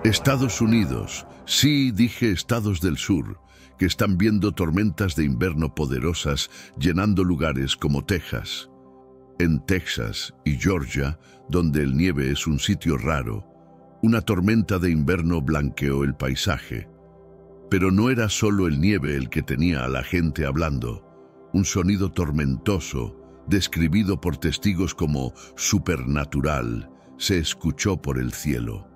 Estados Unidos, sí, dije estados del sur, que están viendo tormentas de invierno poderosas llenando lugares como Texas. En Texas y Georgia, donde el nieve es un sitio raro, una tormenta de invierno blanqueó el paisaje. Pero no era solo el nieve el que tenía a la gente hablando. Un sonido tormentoso, describido por testigos como supernatural, se escuchó por el cielo.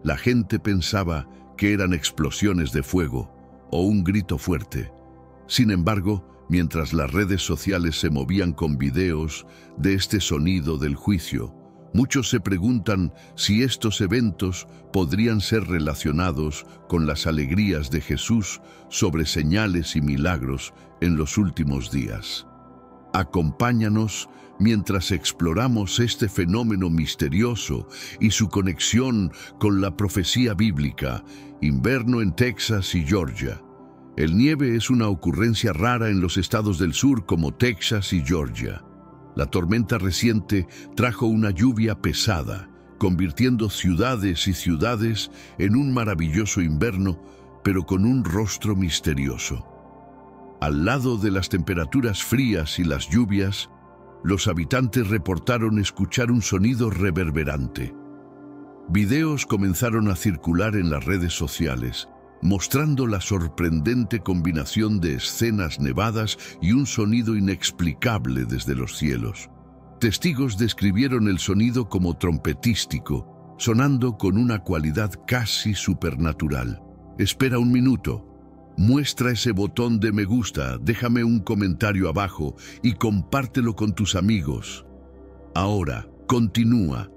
La gente pensaba que eran explosiones de fuego o un grito fuerte. Sin embargo, mientras las redes sociales se movían con videos de este sonido del juicio, muchos se preguntan si estos eventos podrían ser relacionados con las alegrías de Jesús sobre señales y milagros en los últimos días. Acompáñanos mientras exploramos este fenómeno misterioso y su conexión con la profecía bíblica, invierno en Texas y Georgia. El nieve es una ocurrencia rara en los estados del sur como Texas y Georgia. La tormenta reciente trajo una lluvia pesada, convirtiendo ciudades y ciudades en un maravilloso invierno, pero con un rostro misterioso. Al lado de las temperaturas frías y las lluvias, los habitantes reportaron escuchar un sonido reverberante. Videos comenzaron a circular en las redes sociales, mostrando la sorprendente combinación de escenas nevadas y un sonido inexplicable desde los cielos. Testigos describieron el sonido como trompetístico, sonando con una cualidad casi supernatural. Espera un minuto. Muestra ese botón de me gusta, déjame un comentario abajo y compártelo con tus amigos. Ahora, continúa.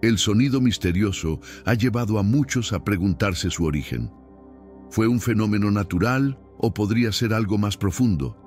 El sonido misterioso ha llevado a muchos a preguntarse su origen. ¿Fue un fenómeno natural o podría ser algo más profundo?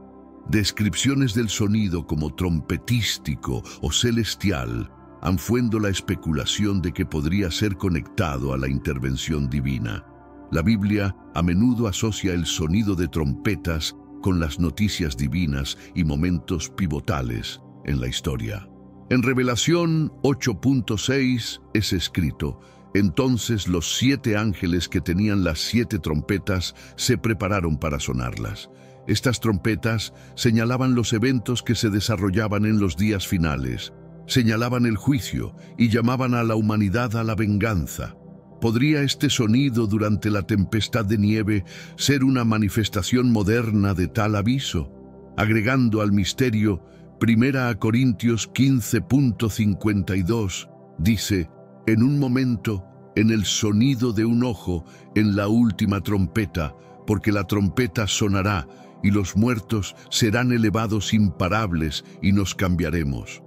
Descripciones del sonido como trompetístico o celestial han fuendo la especulación de que podría ser conectado a la intervención divina. La Biblia a menudo asocia el sonido de trompetas con las noticias divinas y momentos pivotales en la historia. En Revelación 8.6 es escrito: entonces los 7 ángeles que tenían las 7 trompetas se prepararon para sonarlas. Estas trompetas señalaban los eventos que se desarrollaban en los días finales, señalaban el juicio y llamaban a la humanidad a la venganza. ¿Podría este sonido durante la tempestad de nieve ser una manifestación moderna de tal aviso? Agregando al misterio, 1 Corintios 15.52 dice: en un momento, en el sonido de un ojo, en la última trompeta, porque la trompeta sonará y los muertos serán elevados imparables y nos cambiaremos.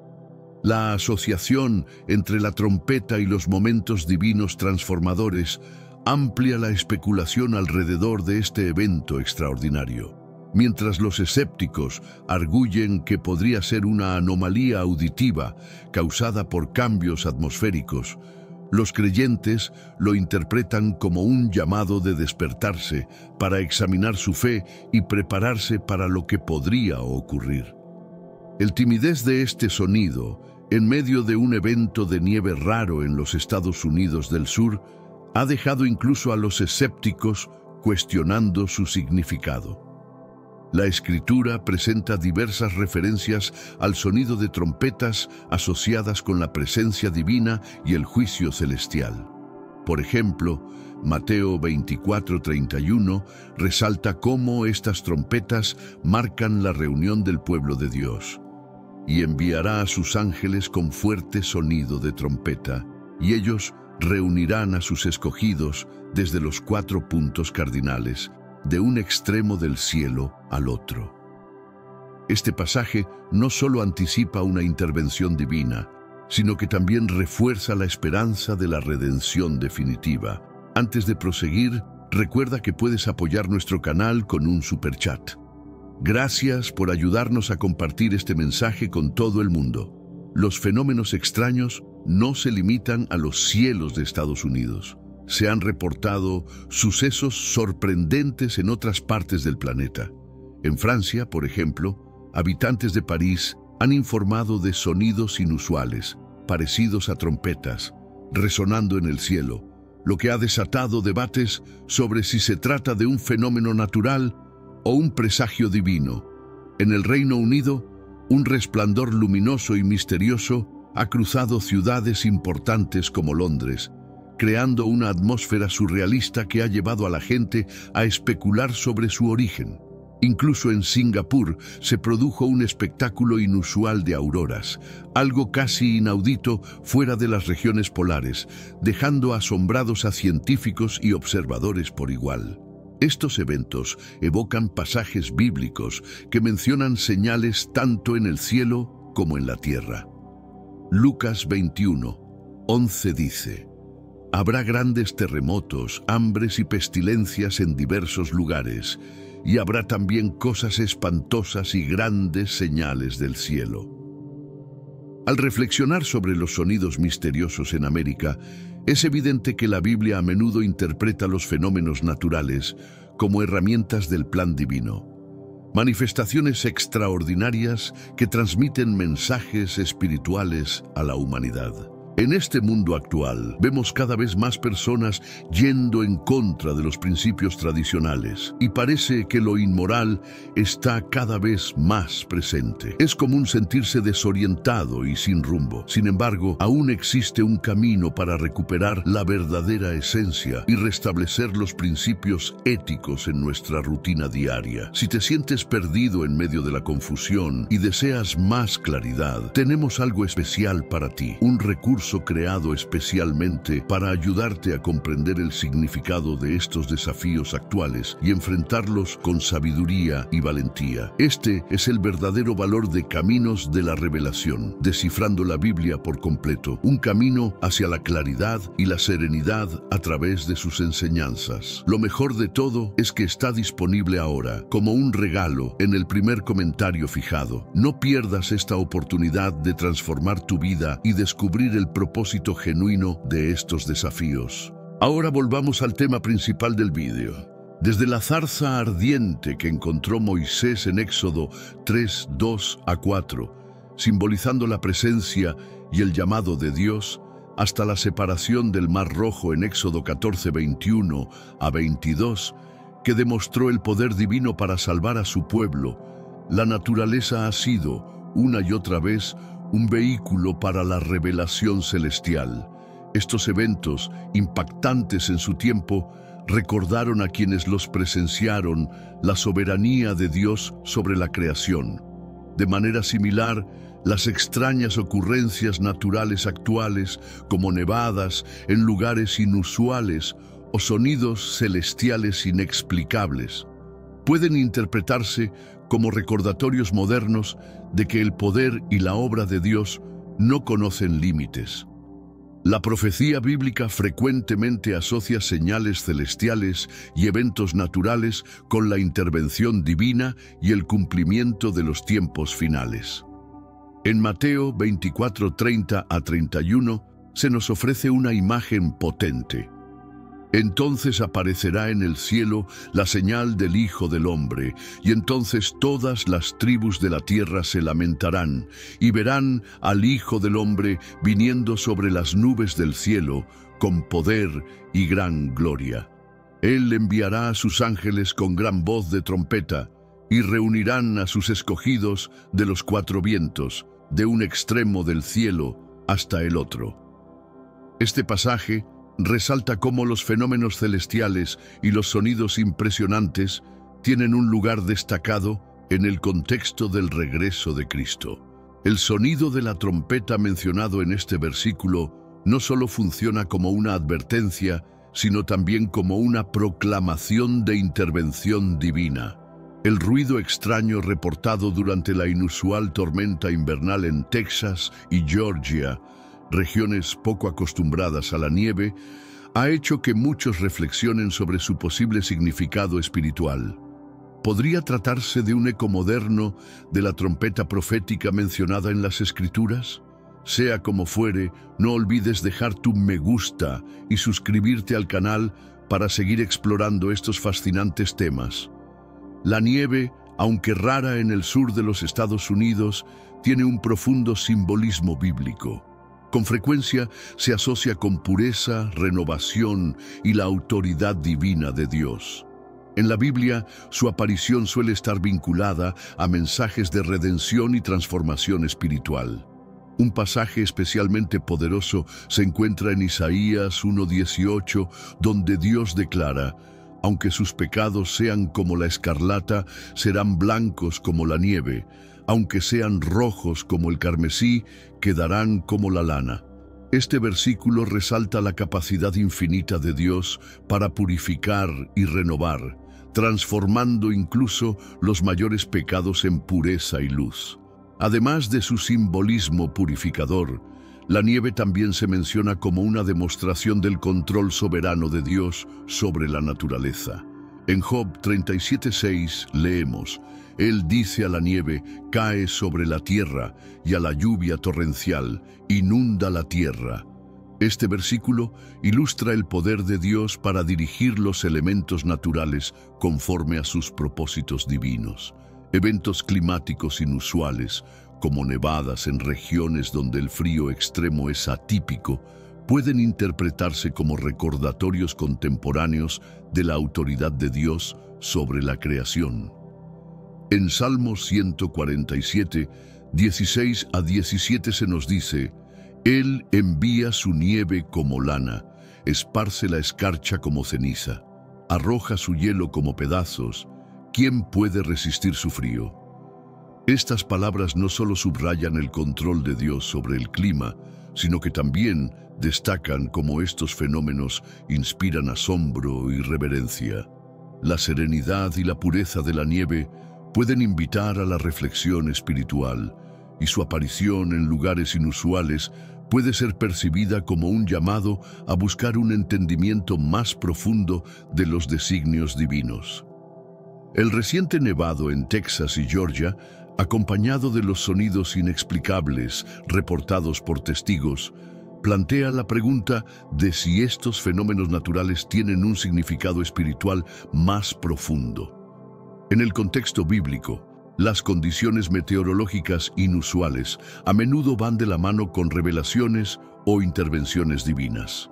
La asociación entre la trompeta y los momentos divinos transformadores amplia la especulación alrededor de este evento extraordinario. Mientras los escépticos arguyen que podría ser una anomalía auditiva causada por cambios atmosféricos, los creyentes lo interpretan como un llamado de despertarse para examinar su fe y prepararse para lo que podría ocurrir. El timidez de este sonido, en medio de un evento de nieve raro en los Estados Unidos del Sur, ha dejado incluso a los escépticos cuestionando su significado. La Escritura presenta diversas referencias al sonido de trompetas asociadas con la presencia divina y el juicio celestial. Por ejemplo, Mateo 24:31 resalta cómo estas trompetas marcan la reunión del pueblo de Dios. Y enviará a sus ángeles con fuerte sonido de trompeta, y ellos reunirán a sus escogidos desde los 4 puntos cardinales, de un extremo del cielo al otro. Este pasaje no solo anticipa una intervención divina, sino que también refuerza la esperanza de la redención definitiva. Antes de proseguir, recuerda que puedes apoyar nuestro canal con un superchat. Gracias por ayudarnos a compartir este mensaje con todo el mundo. Los fenómenos extraños no se limitan a los cielos de Estados Unidos. Se han reportado sucesos sorprendentes en otras partes del planeta. En Francia, por ejemplo, habitantes de París han informado de sonidos inusuales, parecidos a trompetas, resonando en el cielo, lo que ha desatado debates sobre si se trata de un fenómeno natural o un presagio divino. En el Reino Unido, un resplandor luminoso y misterioso ha cruzado ciudades importantes como Londres, creando una atmósfera surrealista que ha llevado a la gente a especular sobre su origen. Incluso en Singapur se produjo un espectáculo inusual de auroras, algo casi inaudito fuera de las regiones polares, dejando asombrados a científicos y observadores por igual. Estos eventos evocan pasajes bíblicos que mencionan señales tanto en el cielo como en la tierra. Lucas 21:11 dice: «Habrá grandes terremotos, hambres y pestilencias en diversos lugares, y habrá también cosas espantosas y grandes señales del cielo». Al reflexionar sobre los sonidos misteriosos en América, es evidente que la Biblia a menudo interpreta los fenómenos naturales como herramientas del plan divino. Manifestaciones extraordinarias que transmiten mensajes espirituales a la humanidad. En este mundo actual, vemos cada vez más personas yendo en contra de los principios tradicionales y parece que lo inmoral está cada vez más presente. Es común sentirse desorientado y sin rumbo. Sin embargo, aún existe un camino para recuperar la verdadera esencia y restablecer los principios éticos en nuestra rutina diaria. Si te sientes perdido en medio de la confusión y deseas más claridad, tenemos algo especial para ti, un recurso creado especialmente para ayudarte a comprender el significado de estos desafíos actuales y enfrentarlos con sabiduría y valentía. Este es el verdadero valor de Caminos de la Revelación, descifrando la Biblia por completo, un camino hacia la claridad y la serenidad a través de sus enseñanzas. Lo mejor de todo es que está disponible ahora, como un regalo, en el primer comentario fijado. No pierdas esta oportunidad de transformar tu vida y descubrir el propósito genuino de estos desafíos. Ahora volvamos al tema principal del vídeo. Desde la zarza ardiente que encontró Moisés en Éxodo 3:2-4, simbolizando la presencia y el llamado de Dios, hasta la separación del Mar Rojo en Éxodo 14:21-22, que demostró el poder divino para salvar a su pueblo, la naturaleza ha sido, una y otra vez, un vehículo para la revelación celestial. Estos eventos, impactantes en su tiempo, recordaron a quienes los presenciaron la soberanía de Dios sobre la creación. De manera similar, las extrañas ocurrencias naturales actuales, como nevadas en lugares inusuales o sonidos celestiales inexplicables, pueden interpretarse como recordatorios modernos de que el poder y la obra de Dios no conocen límites. La profecía bíblica frecuentemente asocia señales celestiales y eventos naturales con la intervención divina y el cumplimiento de los tiempos finales. En Mateo 24:30-31 se nos ofrece una imagen potente. Entonces aparecerá en el cielo la señal del Hijo del Hombre, y entonces todas las tribus de la tierra se lamentarán, y verán al Hijo del Hombre viniendo sobre las nubes del cielo, con poder y gran gloria. Él enviará a sus ángeles con gran voz de trompeta, y reunirán a sus escogidos de los cuatro vientos, de un extremo del cielo hasta el otro. Este pasaje resalta cómo los fenómenos celestiales y los sonidos impresionantes tienen un lugar destacado en el contexto del regreso de Cristo. El sonido de la trompeta mencionado en este versículo no solo funciona como una advertencia, sino también como una proclamación de intervención divina. El ruido extraño reportado durante la inusual tormenta invernal en Texas y Georgia, regiones poco acostumbradas a la nieve, ha hecho que muchos reflexionen sobre su posible significado espiritual. ¿Podría tratarse de un eco moderno de la trompeta profética mencionada en las Escrituras? Sea como fuere, no olvides dejar tu me gusta y suscribirte al canal para seguir explorando estos fascinantes temas. La nieve, aunque rara en el sur de los Estados Unidos, tiene un profundo simbolismo bíblico. Con frecuencia se asocia con pureza, renovación y la autoridad divina de Dios. En la Biblia, su aparición suele estar vinculada a mensajes de redención y transformación espiritual. Un pasaje especialmente poderoso se encuentra en Isaías 1:18, donde Dios declara: aunque sus pecados sean como la escarlata, serán blancos como la nieve; aunque sean rojos como el carmesí, quedarán como la lana. Este versículo resalta la capacidad infinita de Dios para purificar y renovar, transformando incluso los mayores pecados en pureza y luz. Además de su simbolismo purificador, la nieve también se menciona como una demostración del control soberano de Dios sobre la naturaleza. En Job 37:6 leemos: Él dice a la nieve: cae sobre la tierra, y a la lluvia torrencial, inunda la tierra. Este versículo ilustra el poder de Dios para dirigir los elementos naturales conforme a sus propósitos divinos. Eventos climáticos inusuales, como nevadas en regiones donde el frío extremo es atípico, pueden interpretarse como recordatorios contemporáneos de la autoridad de Dios sobre la creación. En Salmos 147, 16 a 17 se nos dice: Él envía su nieve como lana, esparce la escarcha como ceniza, arroja su hielo como pedazos. ¿Quién puede resistir su frío? Estas palabras no solo subrayan el control de Dios sobre el clima, sino que también destacan cómo estos fenómenos inspiran asombro y reverencia. La serenidad y la pureza de la nieve pueden invitar a la reflexión espiritual, y su aparición en lugares inusuales puede ser percibida como un llamado a buscar un entendimiento más profundo de los designios divinos. El reciente nevado en Texas y Georgia, acompañado de los sonidos inexplicables reportados por testigos, plantea la pregunta de si estos fenómenos naturales tienen un significado espiritual más profundo. En el contexto bíblico, las condiciones meteorológicas inusuales a menudo van de la mano con revelaciones o intervenciones divinas.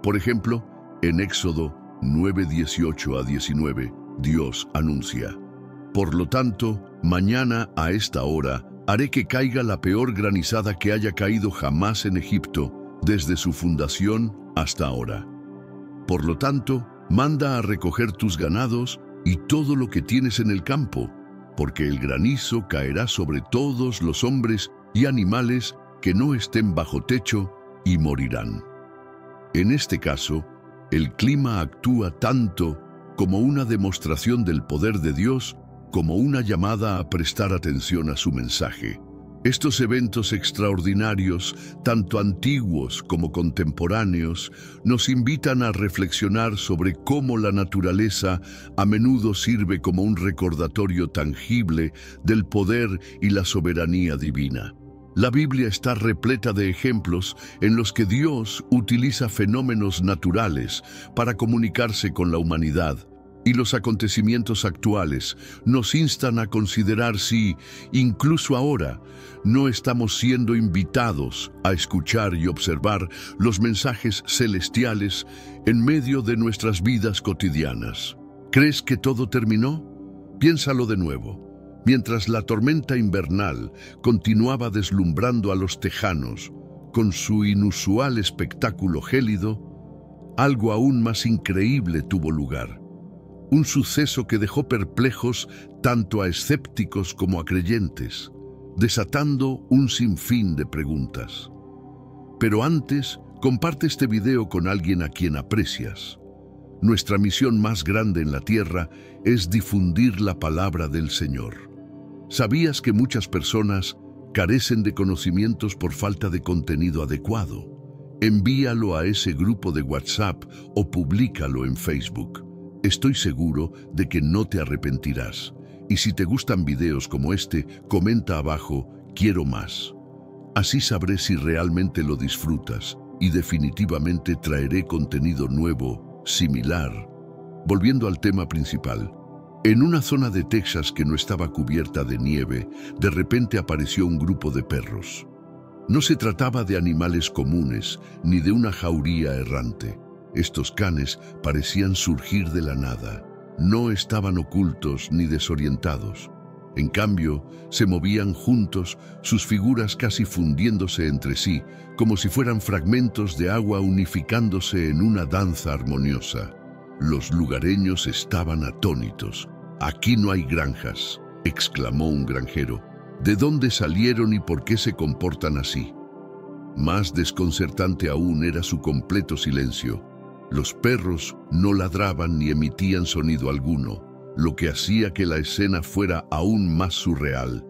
Por ejemplo, en Éxodo 9:18 a 19, Dios anuncia: por lo tanto, mañana a esta hora haré que caiga la peor granizada que haya caído jamás en Egipto, desde su fundación hasta ahora. Por lo tanto, manda a recoger tus ganados y todo lo que tienes en el campo, porque el granizo caerá sobre todos los hombres y animales que no estén bajo techo, y morirán. En este caso, el clima actúa tanto como una demostración del poder de Dios, como una llamada a prestar atención a su mensaje. Estos eventos extraordinarios, tanto antiguos como contemporáneos, nos invitan a reflexionar sobre cómo la naturaleza a menudo sirve como un recordatorio tangible del poder y la soberanía divina. La Biblia está repleta de ejemplos en los que Dios utiliza fenómenos naturales para comunicarse con la humanidad, y los acontecimientos actuales nos instan a considerar si, incluso ahora, no estamos siendo invitados a escuchar y observar los mensajes celestiales en medio de nuestras vidas cotidianas. ¿Crees que todo terminó? Piénsalo de nuevo. Mientras la tormenta invernal continuaba deslumbrando a los tejanos con su inusual espectáculo gélido, algo aún más increíble tuvo lugar. Un suceso que dejó perplejos tanto a escépticos como a creyentes, desatando un sinfín de preguntas. Pero antes, comparte este video con alguien a quien aprecias. Nuestra misión más grande en la tierra es difundir la palabra del Señor. ¿Sabías que muchas personas carecen de conocimientos por falta de contenido adecuado? Envíalo a ese grupo de WhatsApp o públicalo en Facebook. Estoy seguro de que no te arrepentirás. Y si te gustan videos como este, comenta abajo: quiero más. Así sabré si realmente lo disfrutas, y definitivamente traeré contenido nuevo, similar. Volviendo al tema principal, en una zona de Texas que no estaba cubierta de nieve, de repente apareció un grupo de perros. No se trataba de animales comunes, ni de una jauría errante. Estos canes parecían surgir de la nada. No estaban ocultos ni desorientados. En cambio, se movían juntos, sus figuras casi fundiéndose entre sí, como si fueran fragmentos de agua unificándose en una danza armoniosa. Los lugareños estaban atónitos. «Aquí no hay granjas», exclamó un granjero. «¿De dónde salieron y por qué se comportan así?». Más desconcertante aún era su completo silencio. Los perros no ladraban ni emitían sonido alguno, lo que hacía que la escena fuera aún más surreal.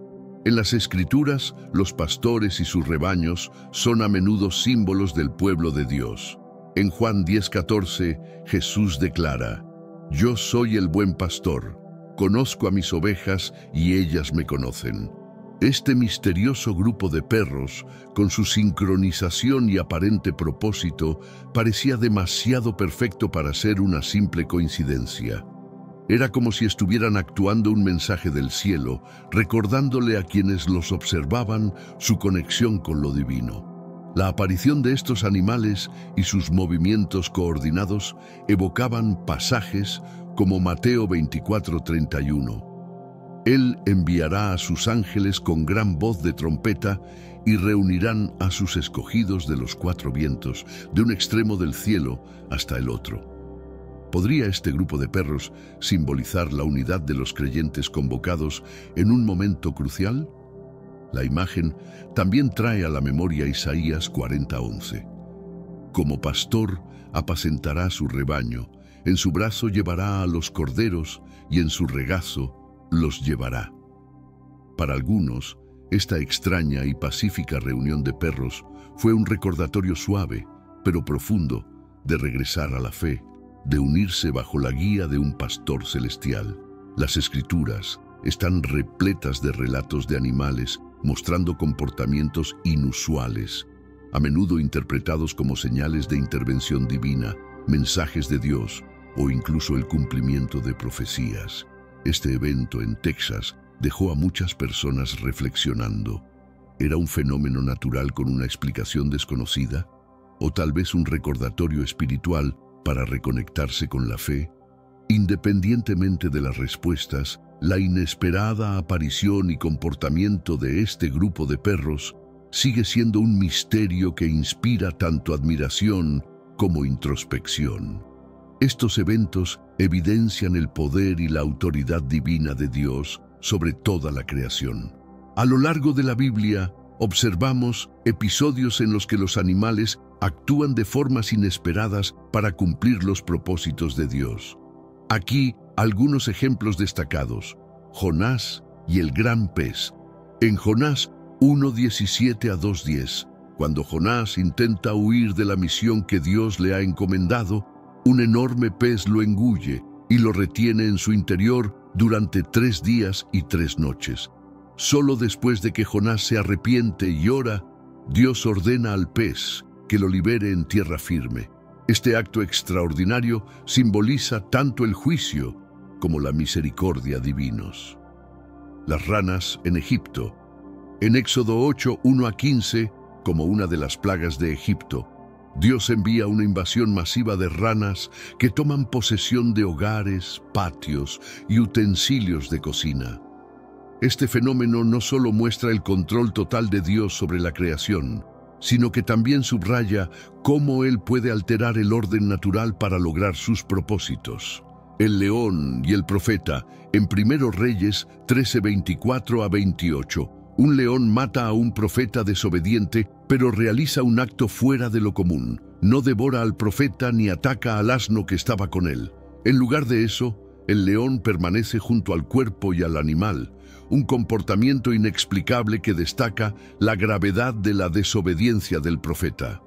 En las Escrituras, los pastores y sus rebaños son a menudo símbolos del pueblo de Dios. En Juan 10:14, Jesús declara: «Yo soy el buen pastor, conozco a mis ovejas y ellas me conocen». Este misterioso grupo de perros, con su sincronización y aparente propósito, parecía demasiado perfecto para ser una simple coincidencia. Era como si estuvieran actuando un mensaje del cielo, recordándole a quienes los observaban su conexión con lo divino. La aparición de estos animales y sus movimientos coordinados evocaban pasajes como Mateo 24:31. Él enviará a sus ángeles con gran voz de trompeta y reunirán a sus escogidos de los cuatro vientos, de un extremo del cielo hasta el otro. ¿Podría este grupo de perros simbolizar la unidad de los creyentes convocados en un momento crucial? La imagen también trae a la memoria Isaías 40:11. Como pastor apacentará su rebaño, en su brazo llevará a los corderos y en su regazo los llevará. Para algunos, esta extraña y pacífica reunión de perros fue un recordatorio suave, pero profundo, de regresar a la fe, de unirse bajo la guía de un pastor celestial. Las Escrituras están repletas de relatos de animales mostrando comportamientos inusuales, a menudo interpretados como señales de intervención divina, mensajes de Dios o incluso el cumplimiento de profecías. Este evento en Texas dejó a muchas personas reflexionando. ¿Era un fenómeno natural con una explicación desconocida? ¿O tal vez un recordatorio espiritual para reconectarse con la fe? Independientemente de las respuestas, la inesperada aparición y comportamiento de este grupo de perros sigue siendo un misterio que inspira tanto admiración como introspección. Estos eventos evidencian el poder y la autoridad divina de Dios sobre toda la creación. A lo largo de la Biblia, observamos episodios en los que los animales actúan de formas inesperadas para cumplir los propósitos de Dios. Aquí, algunos ejemplos destacados: Jonás y el gran pez. En Jonás 1:17 a 2:10, cuando Jonás intenta huir de la misión que Dios le ha encomendado, un enorme pez lo engulle y lo retiene en su interior durante 3 días y 3 noches. Solo después de que Jonás se arrepiente y ora, Dios ordena al pez que lo libere en tierra firme. Este acto extraordinario simboliza tanto el juicio como la misericordia divinos. Las ranas en Egipto. En Éxodo 8:1 a 15, como una de las plagas de Egipto, Dios envía una invasión masiva de ranas que toman posesión de hogares, patios y utensilios de cocina. Este fenómeno no solo muestra el control total de Dios sobre la creación, sino que también subraya cómo Él puede alterar el orden natural para lograr sus propósitos. El león y el profeta, en 1 Reyes 13:24 a 28. Un león mata a un profeta desobediente, pero realiza un acto fuera de lo común. No devora al profeta ni ataca al asno que estaba con él. En lugar de eso, el león permanece junto al cuerpo y al animal, un comportamiento inexplicable que destaca la gravedad de la desobediencia del profeta.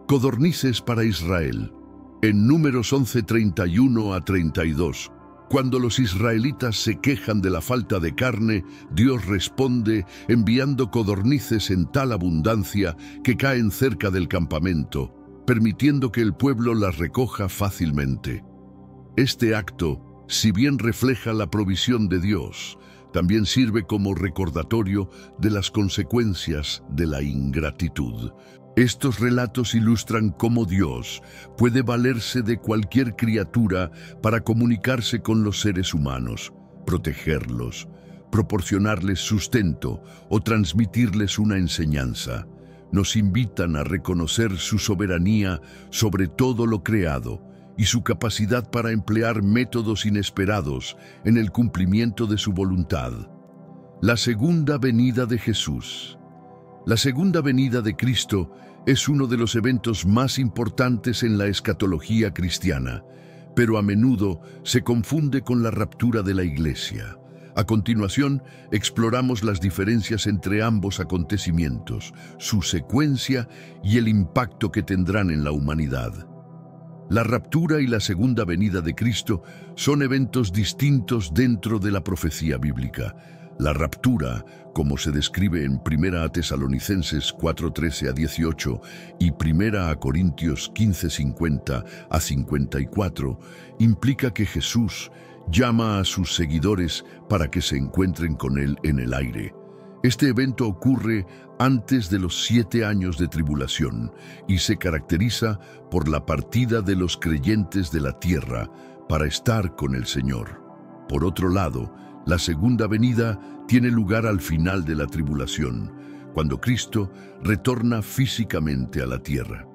Codornices para Israel. En Números 11:31 a 32, cuando los israelitas se quejan de la falta de carne, Dios responde enviando codornices en tal abundancia que caen cerca del campamento, permitiendo que el pueblo las recoja fácilmente. Este acto, si bien refleja la provisión de Dios, también sirve como recordatorio de las consecuencias de la ingratitud. Estos relatos ilustran cómo Dios puede valerse de cualquier criatura para comunicarse con los seres humanos, protegerlos, proporcionarles sustento o transmitirles una enseñanza. Nos invitan a reconocer su soberanía sobre todo lo creado y su capacidad para emplear métodos inesperados en el cumplimiento de su voluntad. La segunda venida de Jesús. La segunda venida de Cristo es uno de los eventos más importantes en la escatología cristiana, pero a menudo se confunde con la raptura de la Iglesia. A continuación, exploramos las diferencias entre ambos acontecimientos, su secuencia y el impacto que tendrán en la humanidad. La raptura y la segunda venida de Cristo son eventos distintos dentro de la profecía bíblica. La raptura, como se describe en 1 Tesalonicenses 4:13-18 y 1 Corintios 15:50-54, implica que Jesús llama a sus seguidores para que se encuentren con Él en el aire. Este evento ocurre antes de los 7 años de tribulación y se caracteriza por la partida de los creyentes de la tierra para estar con el Señor. Por otro lado, la segunda venida tiene lugar al final de la tribulación, cuando Cristo retorna físicamente a la tierra.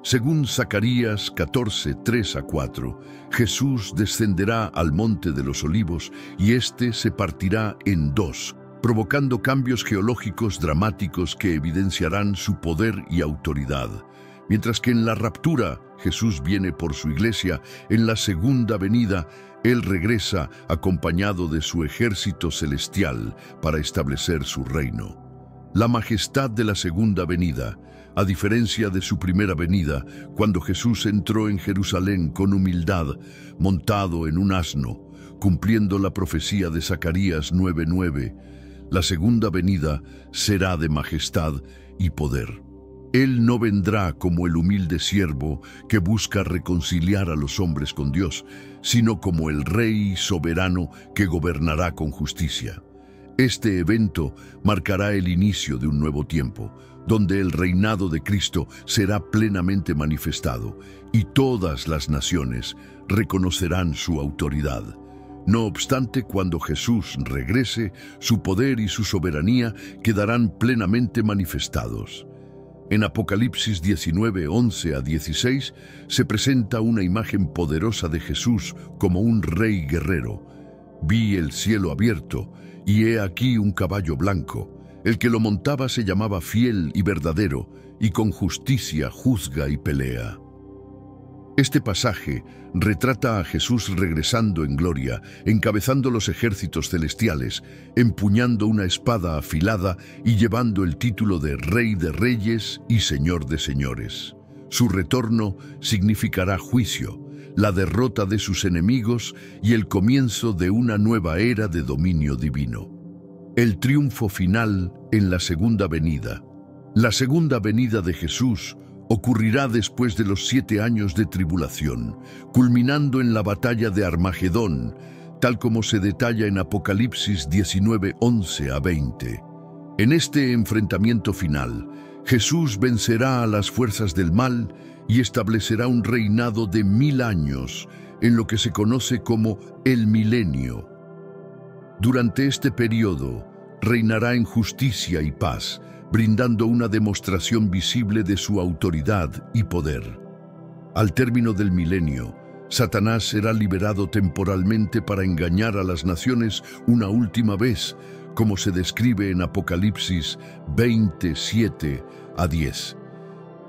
Según Zacarías 14:3-4, Jesús descenderá al monte de los olivos y éste se partirá en dos, provocando cambios geológicos dramáticos que evidenciarán su poder y autoridad. Mientras que en la raptura Jesús viene por su iglesia, en la segunda venida Él regresa acompañado de su ejército celestial para establecer su reino. La majestad de la segunda venida, a diferencia de su primera venida, cuando Jesús entró en Jerusalén con humildad, montado en un asno, cumpliendo la profecía de Zacarías 9:9, la segunda venida será de majestad y poder. Él no vendrá como el humilde siervo que busca reconciliar a los hombres con Dios, sino como el Rey soberano que gobernará con justicia. Este evento marcará el inicio de un nuevo tiempo, donde el reinado de Cristo será plenamente manifestado y todas las naciones reconocerán su autoridad. No obstante, cuando Jesús regrese, su poder y su soberanía quedarán plenamente manifestados. En Apocalipsis 19:11-16 se presenta una imagen poderosa de Jesús como un rey guerrero. Vi el cielo abierto, y he aquí un caballo blanco. El que lo montaba se llamaba Fiel y Verdadero, y con justicia juzga y pelea. Este pasaje retrata a Jesús regresando en gloria, encabezando los ejércitos celestiales, empuñando una espada afilada y llevando el título de Rey de Reyes y Señor de Señores. Su retorno significará juicio, la derrota de sus enemigos y el comienzo de una nueva era de dominio divino. El triunfo final en la segunda venida. La segunda venida de Jesús ocurrirá después de los 7 años de tribulación, culminando en la batalla de Armagedón, tal como se detalla en Apocalipsis 19:11-20. En este enfrentamiento final, Jesús vencerá a las fuerzas del mal y establecerá un reinado de 1000 años, en lo que se conoce como el milenio. Durante este periodo, reinará en justicia y paz, brindando una demostración visible de su autoridad y poder. Al término del milenio, Satanás será liberado temporalmente para engañar a las naciones una última vez, como se describe en Apocalipsis 27:10.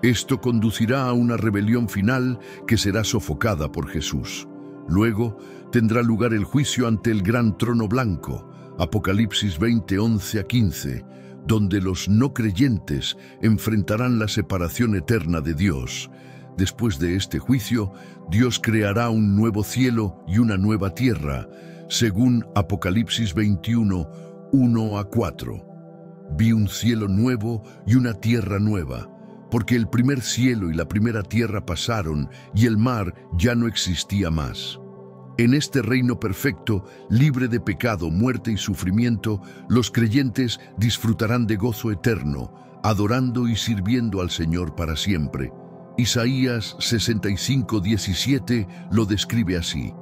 Esto conducirá a una rebelión final que será sofocada por Jesús. Luego tendrá lugar el juicio ante el gran trono blanco, Apocalipsis 20:11-15, donde los no creyentes enfrentarán la separación eterna de Dios. Después de este juicio, Dios creará un nuevo cielo y una nueva tierra, según Apocalipsis 21:1-4. Vi un cielo nuevo y una tierra nueva, porque el primer cielo y la primera tierra pasaron y el mar ya no existía más. En este reino perfecto, libre de pecado, muerte y sufrimiento, los creyentes disfrutarán de gozo eterno, adorando y sirviendo al Señor para siempre. Isaías 65:17 lo describe así: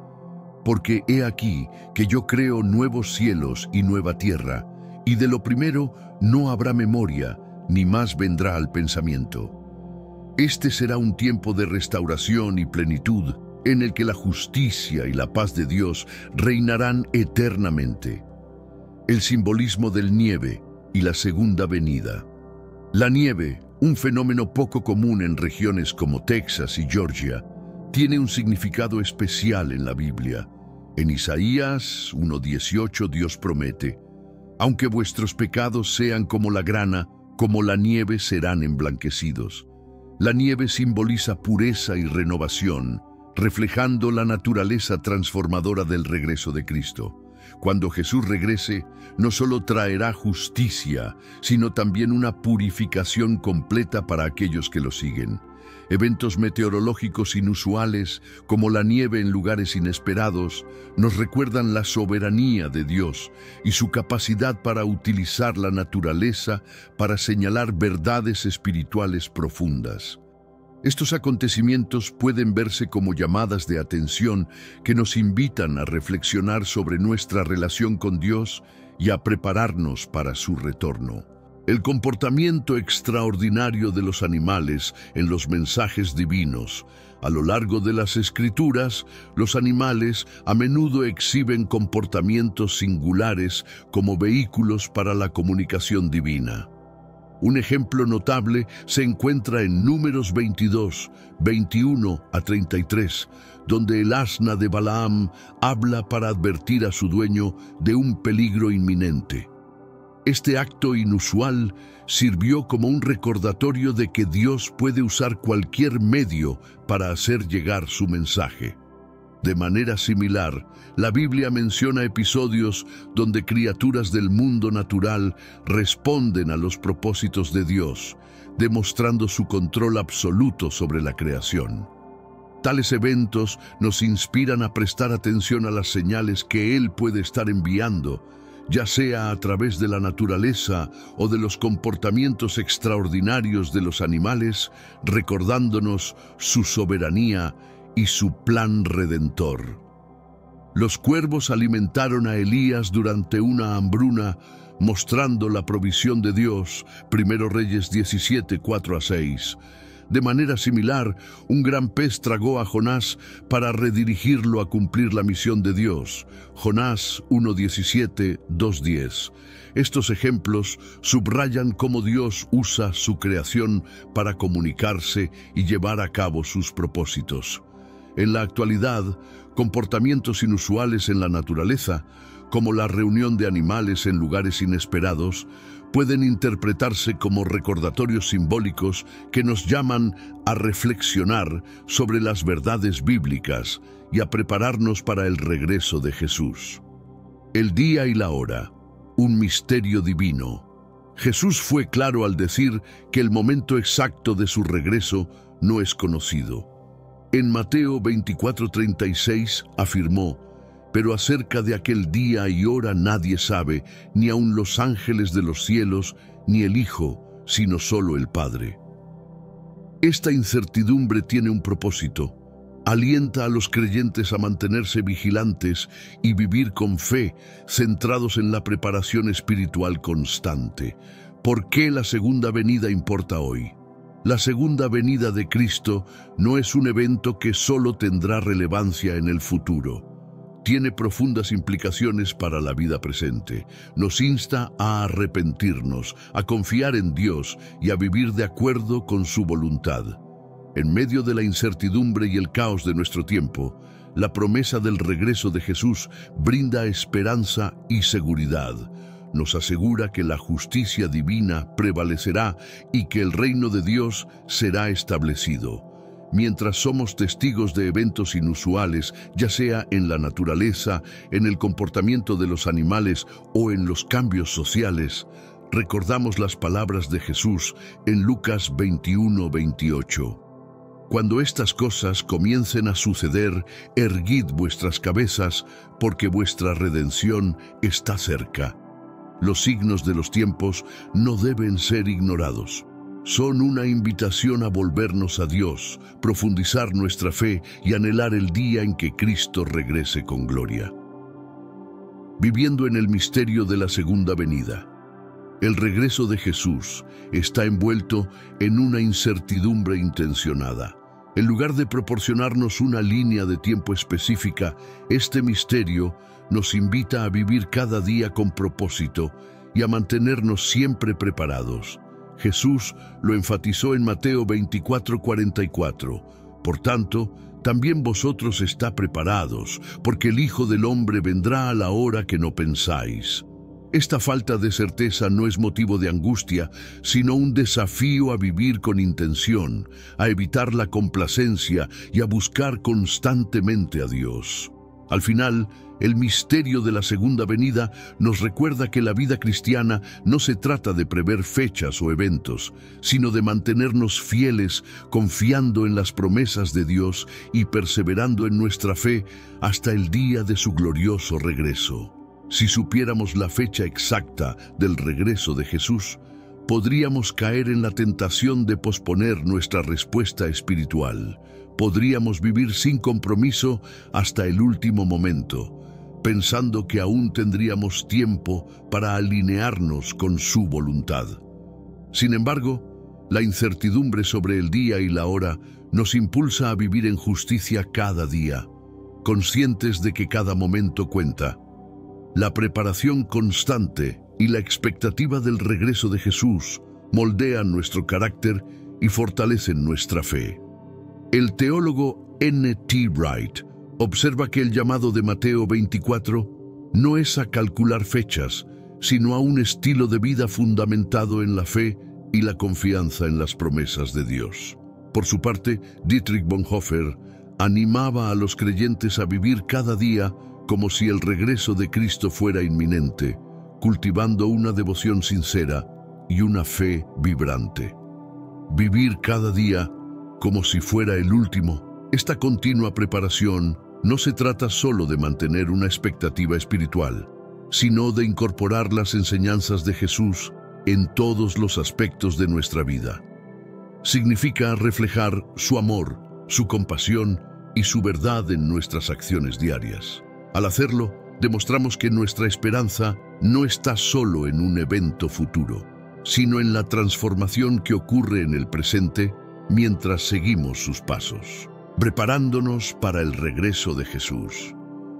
porque he aquí que yo creo nuevos cielos y nueva tierra, y de lo primero no habrá memoria, ni más vendrá al pensamiento. Este será un tiempo de restauración y plenitud, en el que la justicia y la paz de Dios reinarán eternamente. El simbolismo del nieve y la segunda venida. La nieve, un fenómeno poco común en regiones como Texas y Georgia, tiene un significado especial en la Biblia. En Isaías 1:18 Dios promete: aunque vuestros pecados sean como la grana, como la nieve serán emblanquecidos. La nieve simboliza pureza y renovación, reflejando la naturaleza transformadora del regreso de Cristo. Cuando Jesús regrese, no solo traerá justicia, sino también una purificación completa para aquellos que lo siguen. Eventos meteorológicos inusuales, como la nieve en lugares inesperados, nos recuerdan la soberanía de Dios y su capacidad para utilizar la naturaleza para señalar verdades espirituales profundas. Estos acontecimientos pueden verse como llamadas de atención que nos invitan a reflexionar sobre nuestra relación con Dios y a prepararnos para su retorno. El comportamiento extraordinario de los animales en los mensajes divinos. A lo largo de las Escrituras, los animales a menudo exhiben comportamientos singulares como vehículos para la comunicación divina. Un ejemplo notable se encuentra en Números 22, 21 a 33, donde el asna de Balaam habla para advertir a su dueño de un peligro inminente. Este acto inusual sirvió como un recordatorio de que Dios puede usar cualquier medio para hacer llegar su mensaje. De manera similar, la Biblia menciona episodios donde criaturas del mundo natural responden a los propósitos de Dios, demostrando su control absoluto sobre la creación. Tales eventos nos inspiran a prestar atención a las señales que Él puede estar enviando, ya sea a través de la naturaleza o de los comportamientos extraordinarios de los animales, recordándonos su soberanía y su plan redentor. Los cuervos alimentaron a Elías durante una hambruna, mostrando la provisión de Dios. 1 Reyes 17, 4 a 6. De manera similar, un gran pez tragó a Jonás para redirigirlo a cumplir la misión de Dios. Jonás 1:17, 2:10. Estos ejemplos subrayan cómo Dios usa su creación para comunicarse y llevar a cabo sus propósitos. En la actualidad, comportamientos inusuales en la naturaleza, como la reunión de animales en lugares inesperados, pueden interpretarse como recordatorios simbólicos que nos llaman a reflexionar sobre las verdades bíblicas y a prepararnos para el regreso de Jesús. El día y la hora, un misterio divino. Jesús fue claro al decir que el momento exacto de su regreso no es conocido. En Mateo 24:36 afirmó: pero acerca de aquel día y hora nadie sabe, ni aun los ángeles de los cielos, ni el Hijo, sino solo el Padre. Esta incertidumbre tiene un propósito. Alienta a los creyentes a mantenerse vigilantes y vivir con fe, centrados en la preparación espiritual constante. ¿Por qué la segunda venida importa hoy? La segunda venida de Cristo no es un evento que solo tendrá relevancia en el futuro. Tiene profundas implicaciones para la vida presente. Nos insta a arrepentirnos, a confiar en Dios y a vivir de acuerdo con su voluntad. En medio de la incertidumbre y el caos de nuestro tiempo, la promesa del regreso de Jesús brinda esperanza y seguridad. Nos asegura que la justicia divina prevalecerá y que el reino de Dios será establecido. Mientras somos testigos de eventos inusuales, ya sea en la naturaleza, en el comportamiento de los animales o en los cambios sociales, recordamos las palabras de Jesús en Lucas 21:28. Cuando estas cosas comiencen a suceder, erguid vuestras cabezas, porque vuestra redención está cerca. Los signos de los tiempos no deben ser ignorados. Son una invitación a volvernos a Dios, profundizar nuestra fe y anhelar el día en que Cristo regrese con gloria. Viviendo en el misterio de la segunda venida. El regreso de Jesús está envuelto en una incertidumbre intencionada. En lugar de proporcionarnos una línea de tiempo específica, este misterio nos invita a vivir cada día con propósito y a mantenernos siempre preparados. Jesús lo enfatizó en Mateo 24:44. Por tanto, también vosotros está preparados, porque el Hijo del Hombre vendrá a la hora que no pensáis. Esta falta de certeza no es motivo de angustia, sino un desafío a vivir con intención, a evitar la complacencia y a buscar constantemente a Dios. Al final, el misterio de la segunda venida nos recuerda que la vida cristiana no se trata de prever fechas o eventos, sino de mantenernos fieles, confiando en las promesas de Dios y perseverando en nuestra fe hasta el día de su glorioso regreso. Si supiéramos la fecha exacta del regreso de Jesús, podríamos caer en la tentación de posponer nuestra respuesta espiritual. Podríamos vivir sin compromiso hasta el último momento, pensando que aún tendríamos tiempo para alinearnos con su voluntad. Sin embargo, la incertidumbre sobre el día y la hora nos impulsa a vivir en justicia cada día, conscientes de que cada momento cuenta. La preparación constante y la expectativa del regreso de Jesús moldean nuestro carácter y fortalecen nuestra fe. El teólogo N. T. Wright observa que el llamado de Mateo 24 no es a calcular fechas, sino a un estilo de vida fundamentado en la fe y la confianza en las promesas de Dios. Por su parte, Dietrich Bonhoeffer animaba a los creyentes a vivir cada día como si el regreso de Cristo fuera inminente, cultivando una devoción sincera y una fe vibrante. Vivir cada día como si fuera el último. Esta continua preparación no se trata solo de mantener una expectativa espiritual, sino de incorporar las enseñanzas de Jesús en todos los aspectos de nuestra vida. Significa reflejar su amor, su compasión y su verdad en nuestras acciones diarias. Al hacerlo, demostramos que nuestra esperanza no está solo en un evento futuro, sino en la transformación que ocurre en el presente mientras seguimos sus pasos, preparándonos para el regreso de Jesús.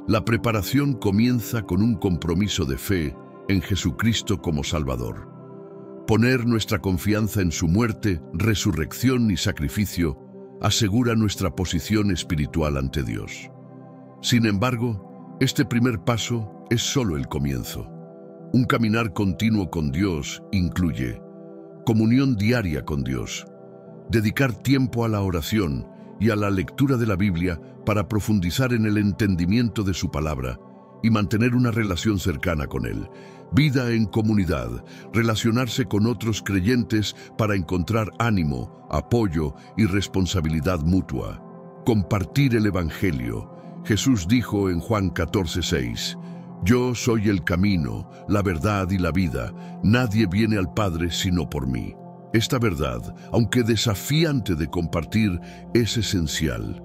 La preparación comienza con un compromiso de fe en Jesucristo como Salvador. Poner nuestra confianza en su muerte, resurrección y sacrificio asegura nuestra posición espiritual ante Dios. Sin embargo, este primer paso es solo el comienzo. Un caminar continuo con Dios incluye comunión diaria con Dios, dedicar tiempo a la oración y a la lectura de la Biblia para profundizar en el entendimiento de su palabra y mantener una relación cercana con Él. Vida en comunidad, relacionarse con otros creyentes para encontrar ánimo, apoyo y responsabilidad mutua. Compartir el Evangelio. Jesús dijo en Juan 14:6, «Yo soy el camino, la verdad y la vida. Nadie viene al Padre sino por mí». Esta verdad, aunque desafiante de compartir, es esencial.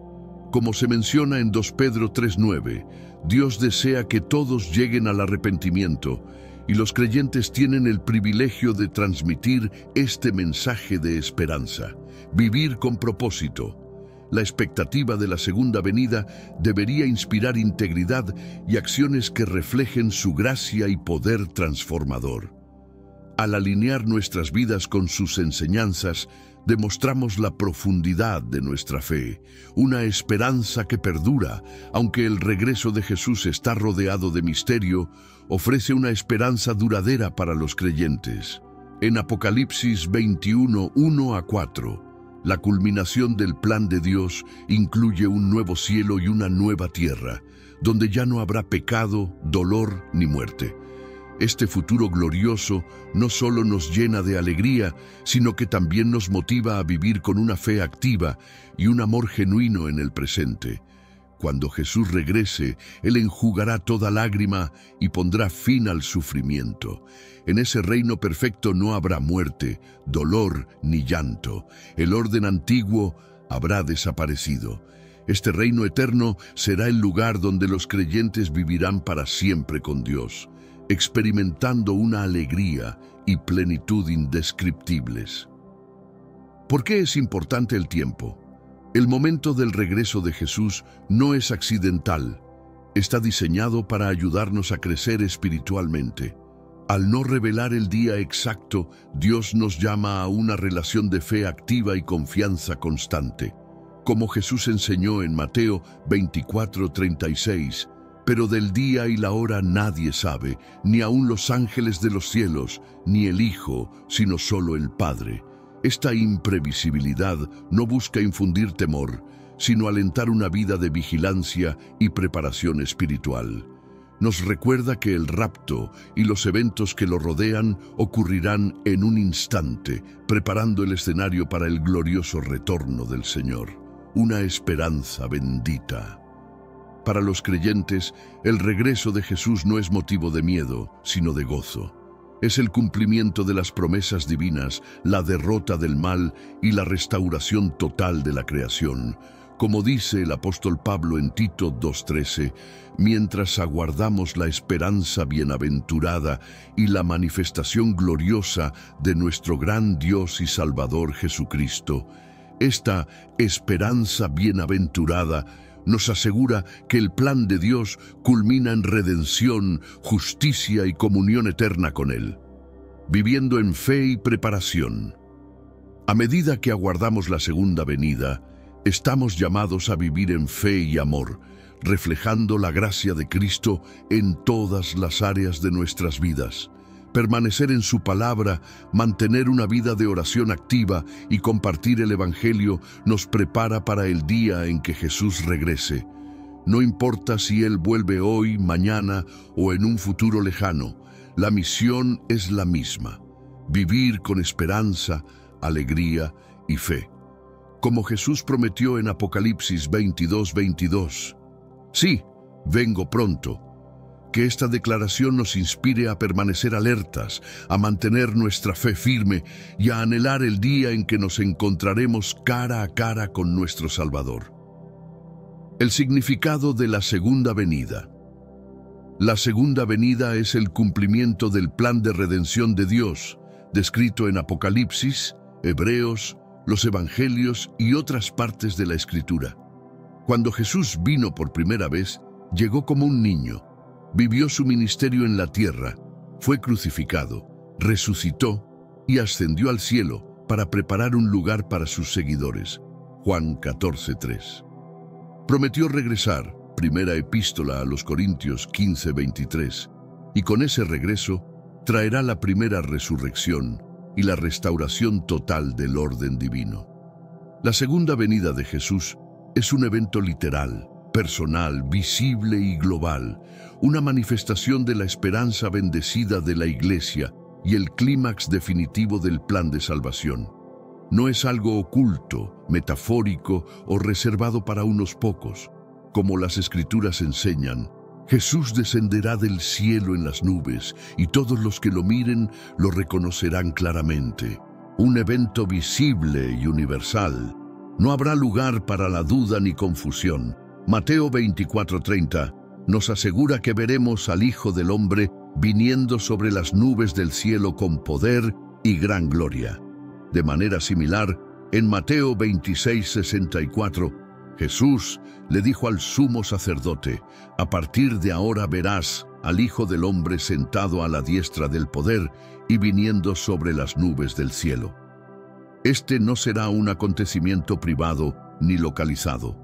Como se menciona en 2 Pedro 3:9, Dios desea que todos lleguen al arrepentimiento y los creyentes tienen el privilegio de transmitir este mensaje de esperanza. Vivir con propósito. La expectativa de la segunda venida debería inspirar integridad y acciones que reflejen su gracia y poder transformador. Al alinear nuestras vidas con sus enseñanzas, demostramos la profundidad de nuestra fe, una esperanza que perdura, aunque el regreso de Jesús está rodeado de misterio, ofrece una esperanza duradera para los creyentes. En Apocalipsis 21, 1-4, la culminación del plan de Dios incluye un nuevo cielo y una nueva tierra, donde ya no habrá pecado, dolor ni muerte. Este futuro glorioso no solo nos llena de alegría, sino que también nos motiva a vivir con una fe activa y un amor genuino en el presente. Cuando Jesús regrese, Él enjugará toda lágrima y pondrá fin al sufrimiento. En ese reino perfecto no habrá muerte, dolor ni llanto. El orden antiguo habrá desaparecido. Este reino eterno será el lugar donde los creyentes vivirán para siempre con Dios, experimentando una alegría y plenitud indescriptibles. ¿Por qué es importante el tiempo? El momento del regreso de Jesús no es accidental. Está diseñado para ayudarnos a crecer espiritualmente. Al no revelar el día exacto, Dios nos llama a una relación de fe activa y confianza constante. Como Jesús enseñó en Mateo 24:36, pero del día y la hora nadie sabe, ni aun los ángeles de los cielos, ni el Hijo, sino solo el Padre. Esta imprevisibilidad no busca infundir temor, sino alentar una vida de vigilancia y preparación espiritual. Nos recuerda que el rapto y los eventos que lo rodean ocurrirán en un instante, preparando el escenario para el glorioso retorno del Señor. Una esperanza bendita. Para los creyentes, el regreso de Jesús no es motivo de miedo, sino de gozo. Es el cumplimiento de las promesas divinas, la derrota del mal y la restauración total de la creación. Como dice el apóstol Pablo en Tito 2:13, mientras aguardamos la esperanza bienaventurada y la manifestación gloriosa de nuestro gran Dios y Salvador Jesucristo. Esta esperanza bienaventurada nos asegura que el plan de Dios culmina en redención, justicia y comunión eterna con Él, viviendo en fe y preparación. A medida que aguardamos la segunda venida, estamos llamados a vivir en fe y amor, reflejando la gracia de Cristo en todas las áreas de nuestras vidas. Permanecer en su palabra, mantener una vida de oración activa y compartir el Evangelio nos prepara para el día en que Jesús regrese. No importa si Él vuelve hoy, mañana o en un futuro lejano, la misión es la misma: vivir con esperanza, alegría y fe. Como Jesús prometió en Apocalipsis 22:22. Sí, vengo pronto. Que esta declaración nos inspire a permanecer alertas, a mantener nuestra fe firme y a anhelar el día en que nos encontraremos cara a cara con nuestro Salvador. El significado de la segunda venida. La segunda venida es el cumplimiento del plan de redención de Dios, descrito en Apocalipsis, Hebreos, los Evangelios y otras partes de la Escritura. Cuando Jesús vino por primera vez, llegó como un niño. Vivió su ministerio en la tierra, fue crucificado, resucitó y ascendió al cielo para preparar un lugar para sus seguidores. Juan 14:3. Prometió regresar, primera epístola a los Corintios 15:23, y con ese regreso traerá la primera resurrección y la restauración total del orden divino. La segunda venida de Jesús es un evento literal, personal, visible y global, una manifestación de la esperanza bendecida de la Iglesia y el clímax definitivo del plan de salvación. No es algo oculto, metafórico o reservado para unos pocos. Como las Escrituras enseñan, Jesús descenderá del cielo en las nubes y todos los que lo miren lo reconocerán claramente. Un evento visible y universal. No habrá lugar para la duda ni confusión. Mateo 24:30 nos asegura que veremos al Hijo del Hombre viniendo sobre las nubes del cielo con poder y gran gloria. De manera similar, en Mateo 26:64, Jesús le dijo al sumo sacerdote: a partir de ahora verás al Hijo del Hombre sentado a la diestra del poder y viniendo sobre las nubes del cielo. Este no será un acontecimiento privado ni localizado.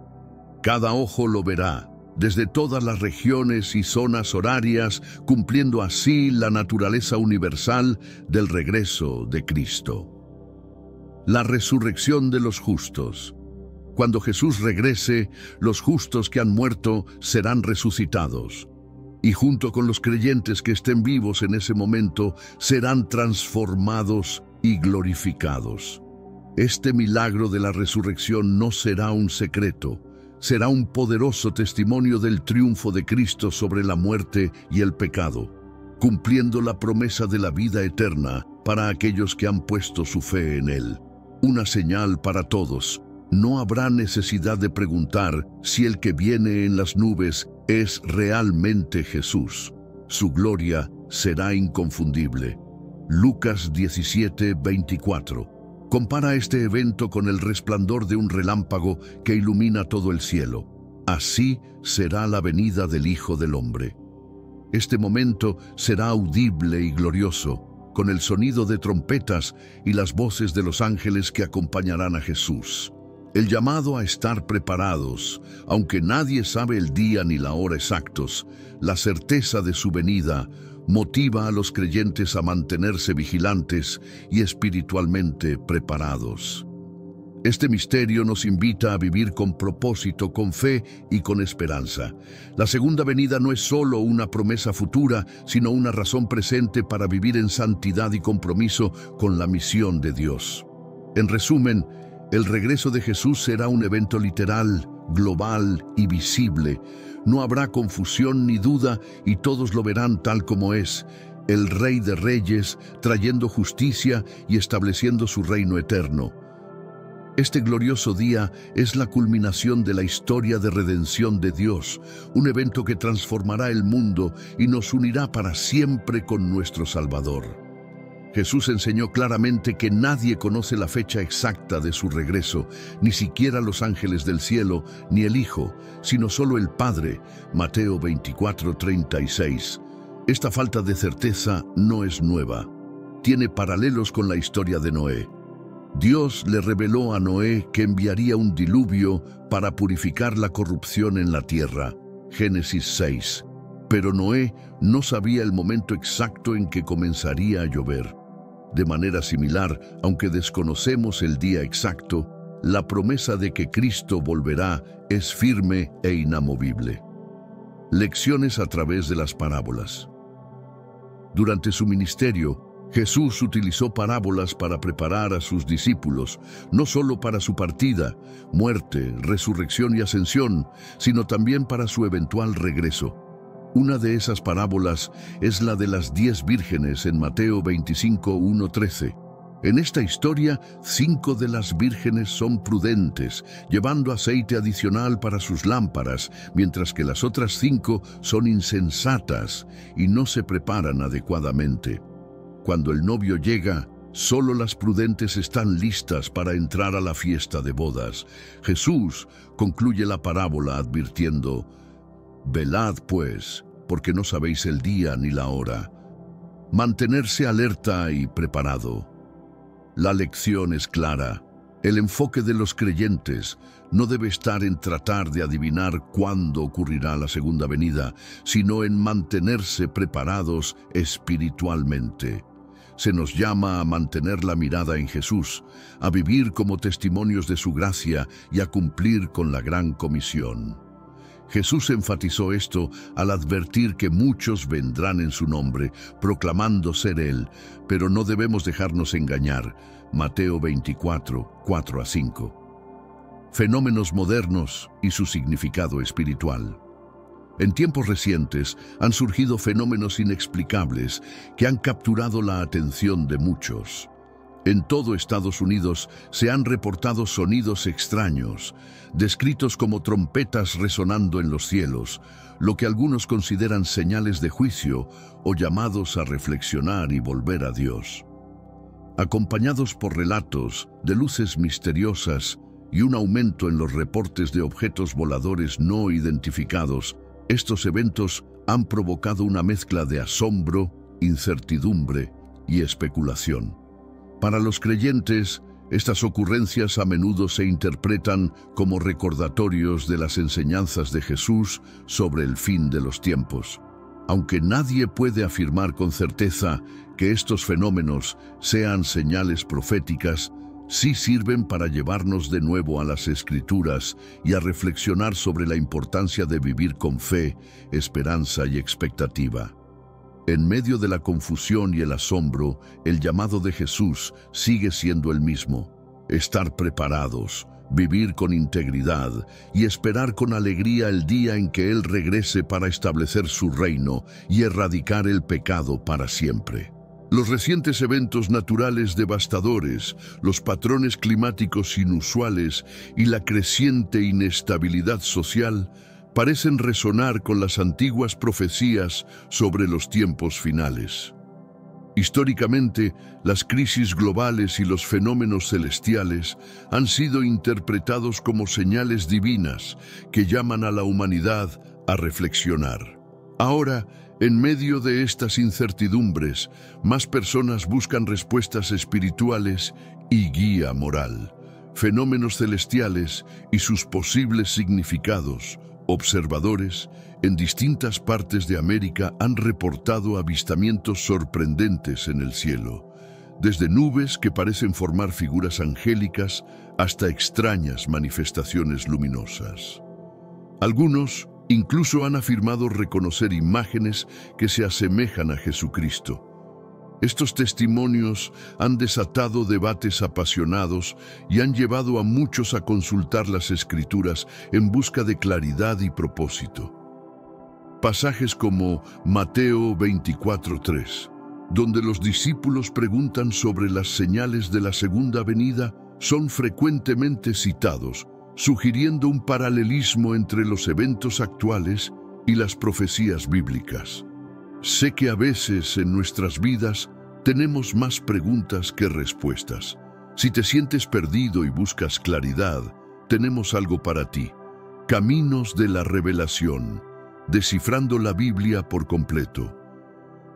Cada ojo lo verá, desde todas las regiones y zonas horarias, cumpliendo así la naturaleza universal del regreso de Cristo. La resurrección de los justos. Cuando Jesús regrese, los justos que han muerto serán resucitados. y junto con los creyentes que estén vivos en ese momento, serán transformados y glorificados. Este milagro de la resurrección no será un secreto, será un poderoso testimonio del triunfo de Cristo sobre la muerte y el pecado, cumpliendo la promesa de la vida eterna para aquellos que han puesto su fe en Él. Una señal para todos. No habrá necesidad de preguntar si el que viene en las nubes es realmente Jesús. Su gloria será inconfundible. Lucas 17:24. Compara este evento con el resplandor de un relámpago que ilumina todo el cielo. Así será la venida del Hijo del Hombre. Este momento será audible y glorioso, con el sonido de trompetas y las voces de los ángeles que acompañarán a Jesús. El llamado a estar preparados, aunque nadie sabe el día ni la hora exactos, la certeza de su venida motiva a los creyentes a mantenerse vigilantes y espiritualmente preparados. Este misterio nos invita a vivir con propósito, con fe y con esperanza. La segunda venida no es solo una promesa futura, sino una razón presente para vivir en santidad y compromiso con la misión de Dios. En resumen, el regreso de Jesús será un evento literal, global y visible. No habrá confusión ni duda y todos lo verán tal como es, el Rey de Reyes, trayendo justicia y estableciendo su reino eterno. Este glorioso día es la culminación de la historia de redención de Dios, un evento que transformará el mundo y nos unirá para siempre con nuestro Salvador. Jesús enseñó claramente que nadie conoce la fecha exacta de su regreso, ni siquiera los ángeles del cielo, ni el Hijo, sino solo el Padre. Mateo 24:36. Esta falta de certeza no es nueva. Tiene paralelos con la historia de Noé. Dios le reveló a Noé que enviaría un diluvio para purificar la corrupción en la tierra. Génesis 6. Pero Noé no sabía el momento exacto en que comenzaría a llover. De manera similar, aunque desconocemos el día exacto, la promesa de que Cristo volverá es firme e inamovible. Lecciones a través de las parábolas. Durante su ministerio, Jesús utilizó parábolas para preparar a sus discípulos, no solo para su partida, muerte, resurrección y ascensión, sino también para su eventual regreso. Una de esas parábolas es la de las 10 vírgenes en Mateo 25:1-13. En esta historia, 5 de las vírgenes son prudentes, llevando aceite adicional para sus lámparas, mientras que las otras 5 son insensatas y no se preparan adecuadamente. Cuando el novio llega, solo las prudentes están listas para entrar a la fiesta de bodas. Jesús concluye la parábola advirtiendo: «Velad, pues, porque no sabéis el día ni la hora». Mantenerse alerta y preparado. La lección es clara. El enfoque de los creyentes no debe estar en tratar de adivinar cuándo ocurrirá la segunda venida, sino en mantenerse preparados espiritualmente. Se nos llama a mantener la mirada en Jesús, a vivir como testimonios de su gracia y a cumplir con la gran comisión. Jesús enfatizó esto al advertir que muchos vendrán en su nombre, proclamando ser Él, pero no debemos dejarnos engañar. Mateo 24:4-5. Fenómenos modernos y su significado espiritual. En tiempos recientes han surgido fenómenos inexplicables que han capturado la atención de muchos. En todo Estados Unidos se han reportado sonidos extraños, descritos como trompetas resonando en los cielos, lo que algunos consideran señales de juicio o llamados a reflexionar y volver a Dios. Acompañados por relatos de luces misteriosas y un aumento en los reportes de objetos voladores no identificados, estos eventos han provocado una mezcla de asombro, incertidumbre y especulación. Para los creyentes, estas ocurrencias a menudo se interpretan como recordatorios de las enseñanzas de Jesús sobre el fin de los tiempos. Aunque nadie puede afirmar con certeza que estos fenómenos sean señales proféticas, sí sirven para llevarnos de nuevo a las Escrituras y a reflexionar sobre la importancia de vivir con fe, esperanza y expectativa. En medio de la confusión y el asombro, el llamado de Jesús sigue siendo el mismo: estar preparados, vivir con integridad y esperar con alegría el día en que Él regrese para establecer su reino y erradicar el pecado para siempre. Los recientes eventos naturales devastadores, los patrones climáticos inusuales y la creciente inestabilidad social parecen resonar con las antiguas profecías sobre los tiempos finales. Históricamente, las crisis globales y los fenómenos celestiales han sido interpretados como señales divinas que llaman a la humanidad a reflexionar. Ahora, en medio de estas incertidumbres, más personas buscan respuestas espirituales y guía moral. Fenómenos celestiales y sus posibles significados. Observadores en distintas partes de América han reportado avistamientos sorprendentes en el cielo, desde nubes que parecen formar figuras angélicas hasta extrañas manifestaciones luminosas. Algunos incluso han afirmado reconocer imágenes que se asemejan a Jesucristo. Estos testimonios han desatado debates apasionados y han llevado a muchos a consultar las Escrituras en busca de claridad y propósito. Pasajes como Mateo 24:3, donde los discípulos preguntan sobre las señales de la segunda venida, son frecuentemente citados, sugiriendo un paralelismo entre los eventos actuales y las profecías bíblicas. Sé que a veces en nuestras vidas tenemos más preguntas que respuestas. Si te sientes perdido y buscas claridad, tenemos algo para ti. Caminos de la Revelación, descifrando la Biblia por completo.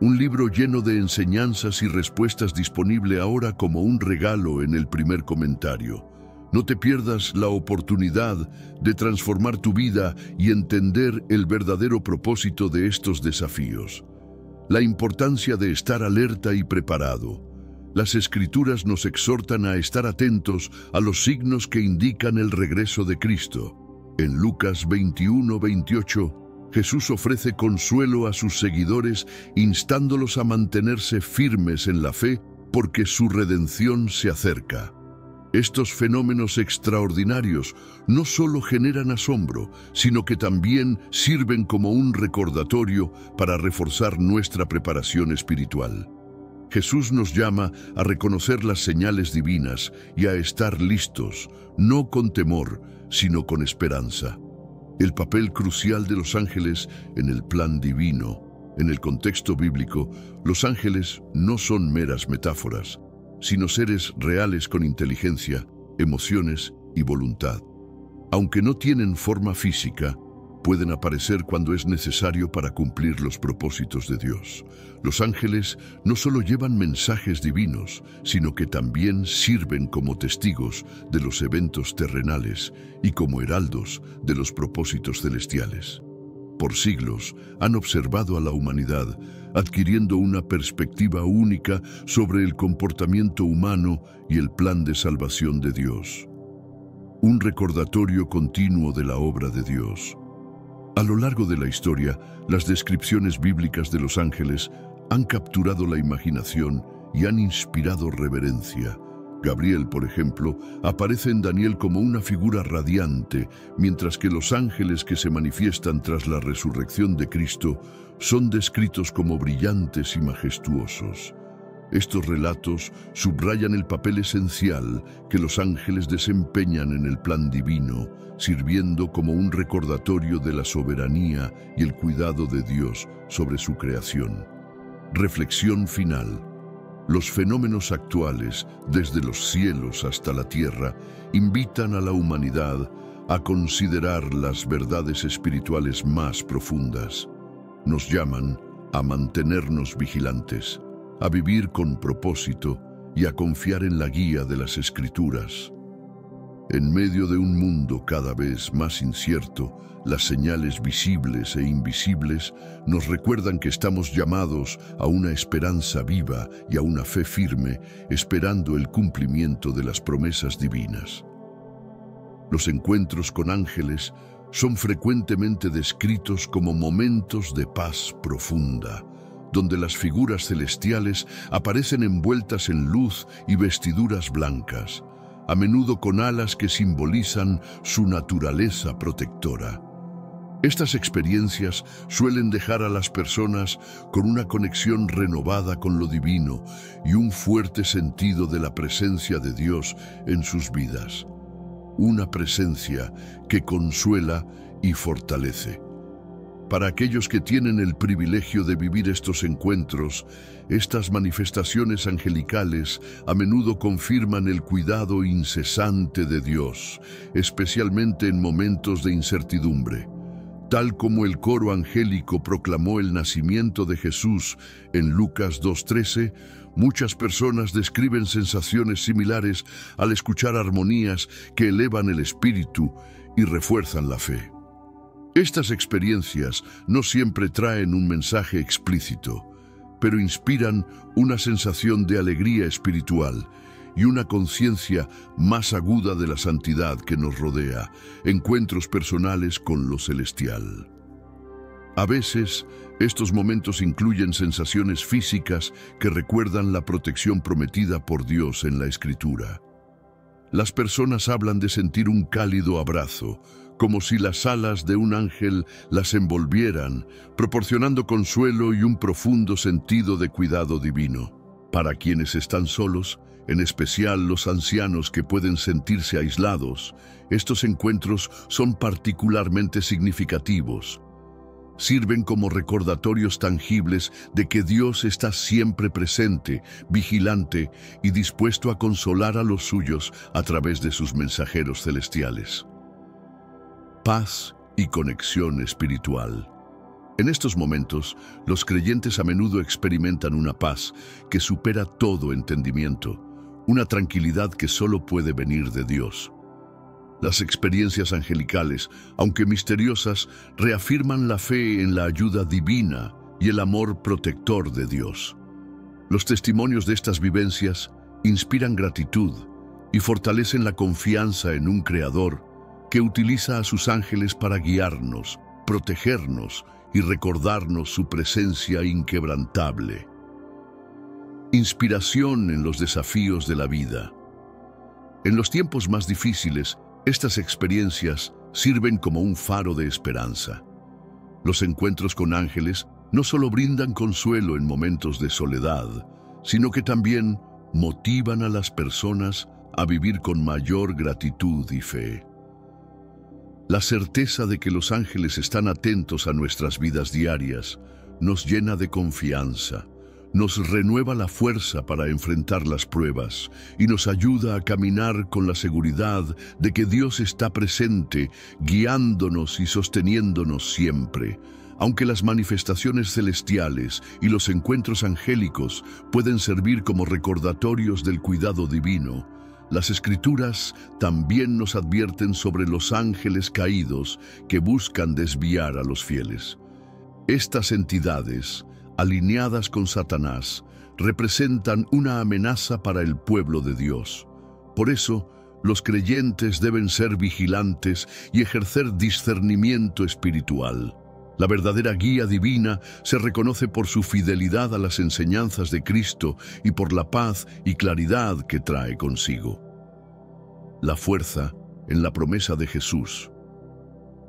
Un libro lleno de enseñanzas y respuestas disponible ahora como un regalo en el primer comentario. No te pierdas la oportunidad de transformar tu vida y entender el verdadero propósito de estos desafíos. La importancia de estar alerta y preparado. Las Escrituras nos exhortan a estar atentos a los signos que indican el regreso de Cristo. En Lucas 21:28, Jesús ofrece consuelo a sus seguidores, instándolos a mantenerse firmes en la fe porque su redención se acerca. Estos fenómenos extraordinarios no solo generan asombro, sino que también sirven como un recordatorio para reforzar nuestra preparación espiritual. Jesús nos llama a reconocer las señales divinas y a estar listos, no con temor, sino con esperanza. El papel crucial de los ángeles en el plan divino. En el contexto bíblico, los ángeles no son meras metáforas, sino seres reales con inteligencia, emociones y voluntad. Aunque no tienen forma física, pueden aparecer cuando es necesario para cumplir los propósitos de Dios. Los ángeles no solo llevan mensajes divinos, sino que también sirven como testigos de los eventos terrenales y como heraldos de los propósitos celestiales. Por siglos han observado a la humanidad, adquiriendo una perspectiva única sobre el comportamiento humano y el plan de salvación de Dios. Un recordatorio continuo de la obra de Dios. A lo largo de la historia, las descripciones bíblicas de los ángeles han capturado la imaginación y han inspirado reverencia. Gabriel, por ejemplo, aparece en Daniel como una figura radiante, mientras que los ángeles que se manifiestan tras la resurrección de Cristo son descritos como brillantes y majestuosos. Estos relatos subrayan el papel esencial que los ángeles desempeñan en el plan divino, sirviendo como un recordatorio de la soberanía y el cuidado de Dios sobre su creación. Reflexión final. Los fenómenos actuales, desde los cielos hasta la tierra, invitan a la humanidad a considerar las verdades espirituales más profundas. Nos llaman a mantenernos vigilantes, a vivir con propósito y a confiar en la guía de las Escrituras. En medio de un mundo cada vez más incierto, las señales visibles e invisibles nos recuerdan que estamos llamados a una esperanza viva y a una fe firme, esperando el cumplimiento de las promesas divinas. Los encuentros con ángeles son frecuentemente descritos como momentos de paz profunda, donde las figuras celestiales aparecen envueltas en luz y vestiduras blancas, a menudo con alas que simbolizan su naturaleza protectora. Estas experiencias suelen dejar a las personas con una conexión renovada con lo divino y un fuerte sentido de la presencia de Dios en sus vidas. Una presencia que consuela y fortalece. Para aquellos que tienen el privilegio de vivir estos encuentros, estas manifestaciones angelicales a menudo confirman el cuidado incesante de Dios, especialmente en momentos de incertidumbre. Tal como el coro angélico proclamó el nacimiento de Jesús en Lucas 2:13, muchas personas describen sensaciones similares al escuchar armonías que elevan el espíritu y refuerzan la fe. Estas experiencias no siempre traen un mensaje explícito, pero inspiran una sensación de alegría espiritual y una conciencia más aguda de la santidad que nos rodea, encuentros personales con lo celestial. A veces, estos momentos incluyen sensaciones físicas que recuerdan la protección prometida por Dios en la Escritura. Las personas hablan de sentir un cálido abrazo, como si las alas de un ángel las envolvieran, proporcionando consuelo y un profundo sentido de cuidado divino. Para quienes están solos, en especial los ancianos que pueden sentirse aislados, estos encuentros son particularmente significativos. Sirven como recordatorios tangibles de que Dios está siempre presente, vigilante y dispuesto a consolar a los suyos a través de sus mensajeros celestiales. Paz y conexión espiritual. En estos momentos, los creyentes a menudo experimentan una paz que supera todo entendimiento, una tranquilidad que solo puede venir de Dios. Las experiencias angelicales, aunque misteriosas, reafirman la fe en la ayuda divina y el amor protector de Dios. Los testimonios de estas vivencias inspiran gratitud y fortalecen la confianza en un Creador que utiliza a sus ángeles para guiarnos, protegernos y recordarnos su presencia inquebrantable. Inspiración en los desafíos de la vida. En los tiempos más difíciles, estas experiencias sirven como un faro de esperanza. Los encuentros con ángeles no solo brindan consuelo en momentos de soledad, sino que también motivan a las personas a vivir con mayor gratitud y fe. La certeza de que los ángeles están atentos a nuestras vidas diarias nos llena de confianza, nos renueva la fuerza para enfrentar las pruebas y nos ayuda a caminar con la seguridad de que Dios está presente, guiándonos y sosteniéndonos siempre. Aunque las manifestaciones celestiales y los encuentros angélicos pueden servir como recordatorios del cuidado divino, las Escrituras también nos advierten sobre los ángeles caídos que buscan desviar a los fieles. Estas entidades, alineadas con Satanás, representan una amenaza para el pueblo de Dios. Por eso, los creyentes deben ser vigilantes y ejercer discernimiento espiritual. La verdadera guía divina se reconoce por su fidelidad a las enseñanzas de Cristo y por la paz y claridad que trae consigo. La fuerza en la promesa de Jesús.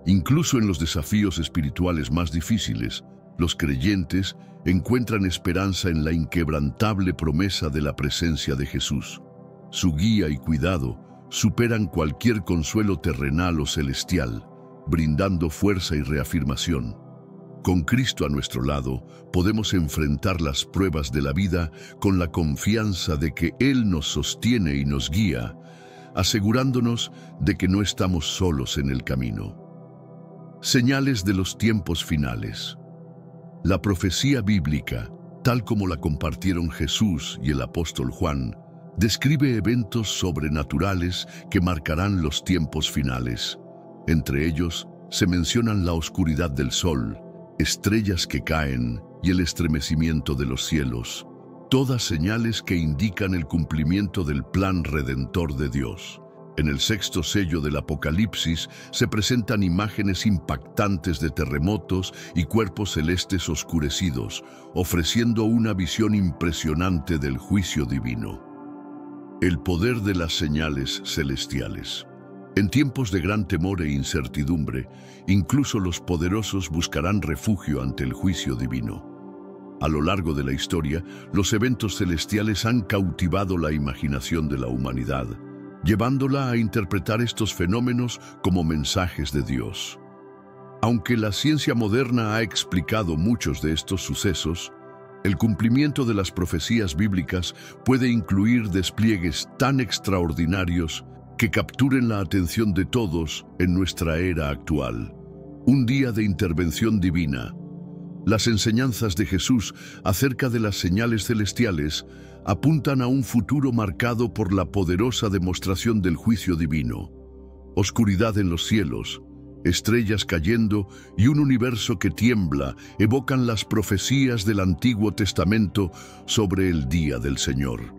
Incluso en los desafíos espirituales más difíciles, los creyentes encuentran esperanza en la inquebrantable promesa de la presencia de Jesús. Su guía y cuidado superan cualquier consuelo terrenal o celestial, brindando fuerza y reafirmación. Con Cristo a nuestro lado, podemos enfrentar las pruebas de la vida con la confianza de que Él nos sostiene y nos guía, asegurándonos de que no estamos solos en el camino. Señales de los tiempos finales. La profecía bíblica, tal como la compartieron Jesús y el apóstol Juan, describe eventos sobrenaturales que marcarán los tiempos finales. Entre ellos, se mencionan la oscuridad del sol, estrellas que caen y el estremecimiento de los cielos, todas señales que indican el cumplimiento del plan redentor de Dios. En el sexto sello del Apocalipsis se presentan imágenes impactantes de terremotos y cuerpos celestes oscurecidos, ofreciendo una visión impresionante del juicio divino. El poder de las señales celestiales. En tiempos de gran temor e incertidumbre, incluso los poderosos buscarán refugio ante el juicio divino. A lo largo de la historia, los eventos celestiales han cautivado la imaginación de la humanidad, llevándola a interpretar estos fenómenos como mensajes de Dios. Aunque la ciencia moderna ha explicado muchos de estos sucesos, el cumplimiento de las profecías bíblicas puede incluir despliegues tan extraordinarios que capturen la atención de todos en nuestra era actual. Un día de intervención divina. Las enseñanzas de Jesús acerca de las señales celestiales apuntan a un futuro marcado por la poderosa demostración del juicio divino. Oscuridad en los cielos, estrellas cayendo y un universo que tiembla evocan las profecías del Antiguo Testamento sobre el día del Señor.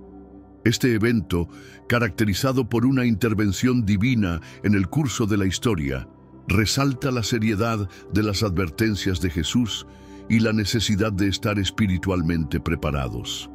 Este evento, caracterizado por una intervención divina en el curso de la historia, resalta la seriedad de las advertencias de Jesús y la necesidad de estar espiritualmente preparados.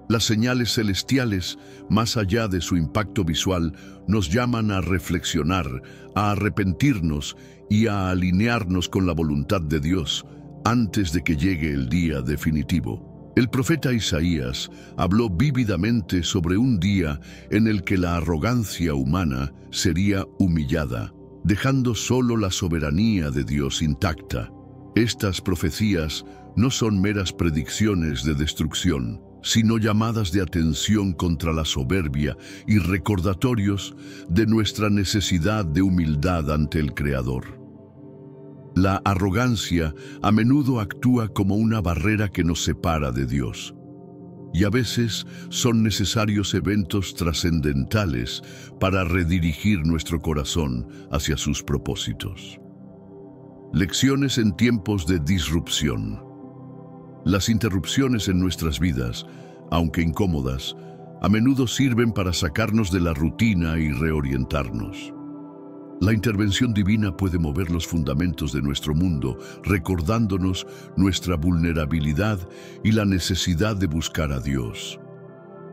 Las señales celestiales, más allá de su impacto visual, nos llaman a reflexionar, a arrepentirnos y a alinearnos con la voluntad de Dios antes de que llegue el día definitivo. El profeta Isaías habló vívidamente sobre un día en el que la arrogancia humana sería humillada, dejando solo la soberanía de Dios intacta. Estas profecías no son meras predicciones de destrucción, sino llamadas de atención contra la soberbia y recordatorios de nuestra necesidad de humildad ante el Creador. La arrogancia a menudo actúa como una barrera que nos separa de Dios, y a veces son necesarios eventos trascendentales para redirigir nuestro corazón hacia sus propósitos. Lecciones en tiempos de disrupción. Las interrupciones en nuestras vidas, aunque incómodas, a menudo sirven para sacarnos de la rutina y reorientarnos. La intervención divina puede mover los fundamentos de nuestro mundo, recordándonos nuestra vulnerabilidad y la necesidad de buscar a Dios.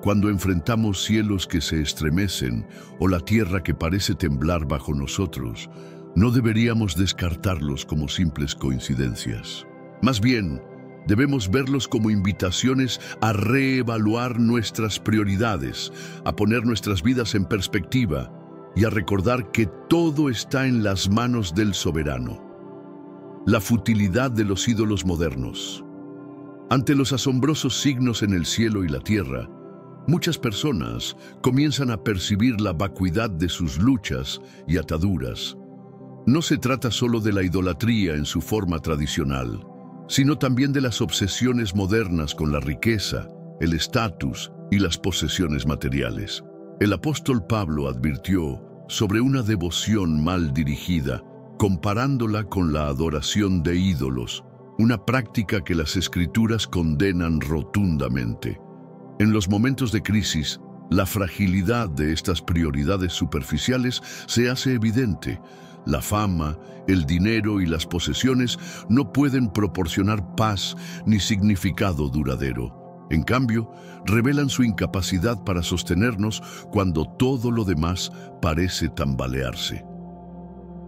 Cuando enfrentamos cielos que se estremecen o la tierra que parece temblar bajo nosotros, no deberíamos descartarlos como simples coincidencias. Más bien, debemos verlos como invitaciones a reevaluar nuestras prioridades, a poner nuestras vidas en perspectiva y a recordar que todo está en las manos del soberano. La futilidad de los ídolos modernos. Ante los asombrosos signos en el cielo y la tierra, muchas personas comienzan a percibir la vacuidad de sus luchas y ataduras. No se trata solo de la idolatría en su forma tradicional, sino también de las obsesiones modernas con la riqueza, el estatus y las posesiones materiales. El apóstol Pablo advirtió sobre una devoción mal dirigida, comparándola con la adoración de ídolos, una práctica que las Escrituras condenan rotundamente. En los momentos de crisis, la fragilidad de estas prioridades superficiales se hace evidente. La fama, el dinero y las posesiones no pueden proporcionar paz ni significado duradero. En cambio, revelan su incapacidad para sostenernos cuando todo lo demás parece tambalearse.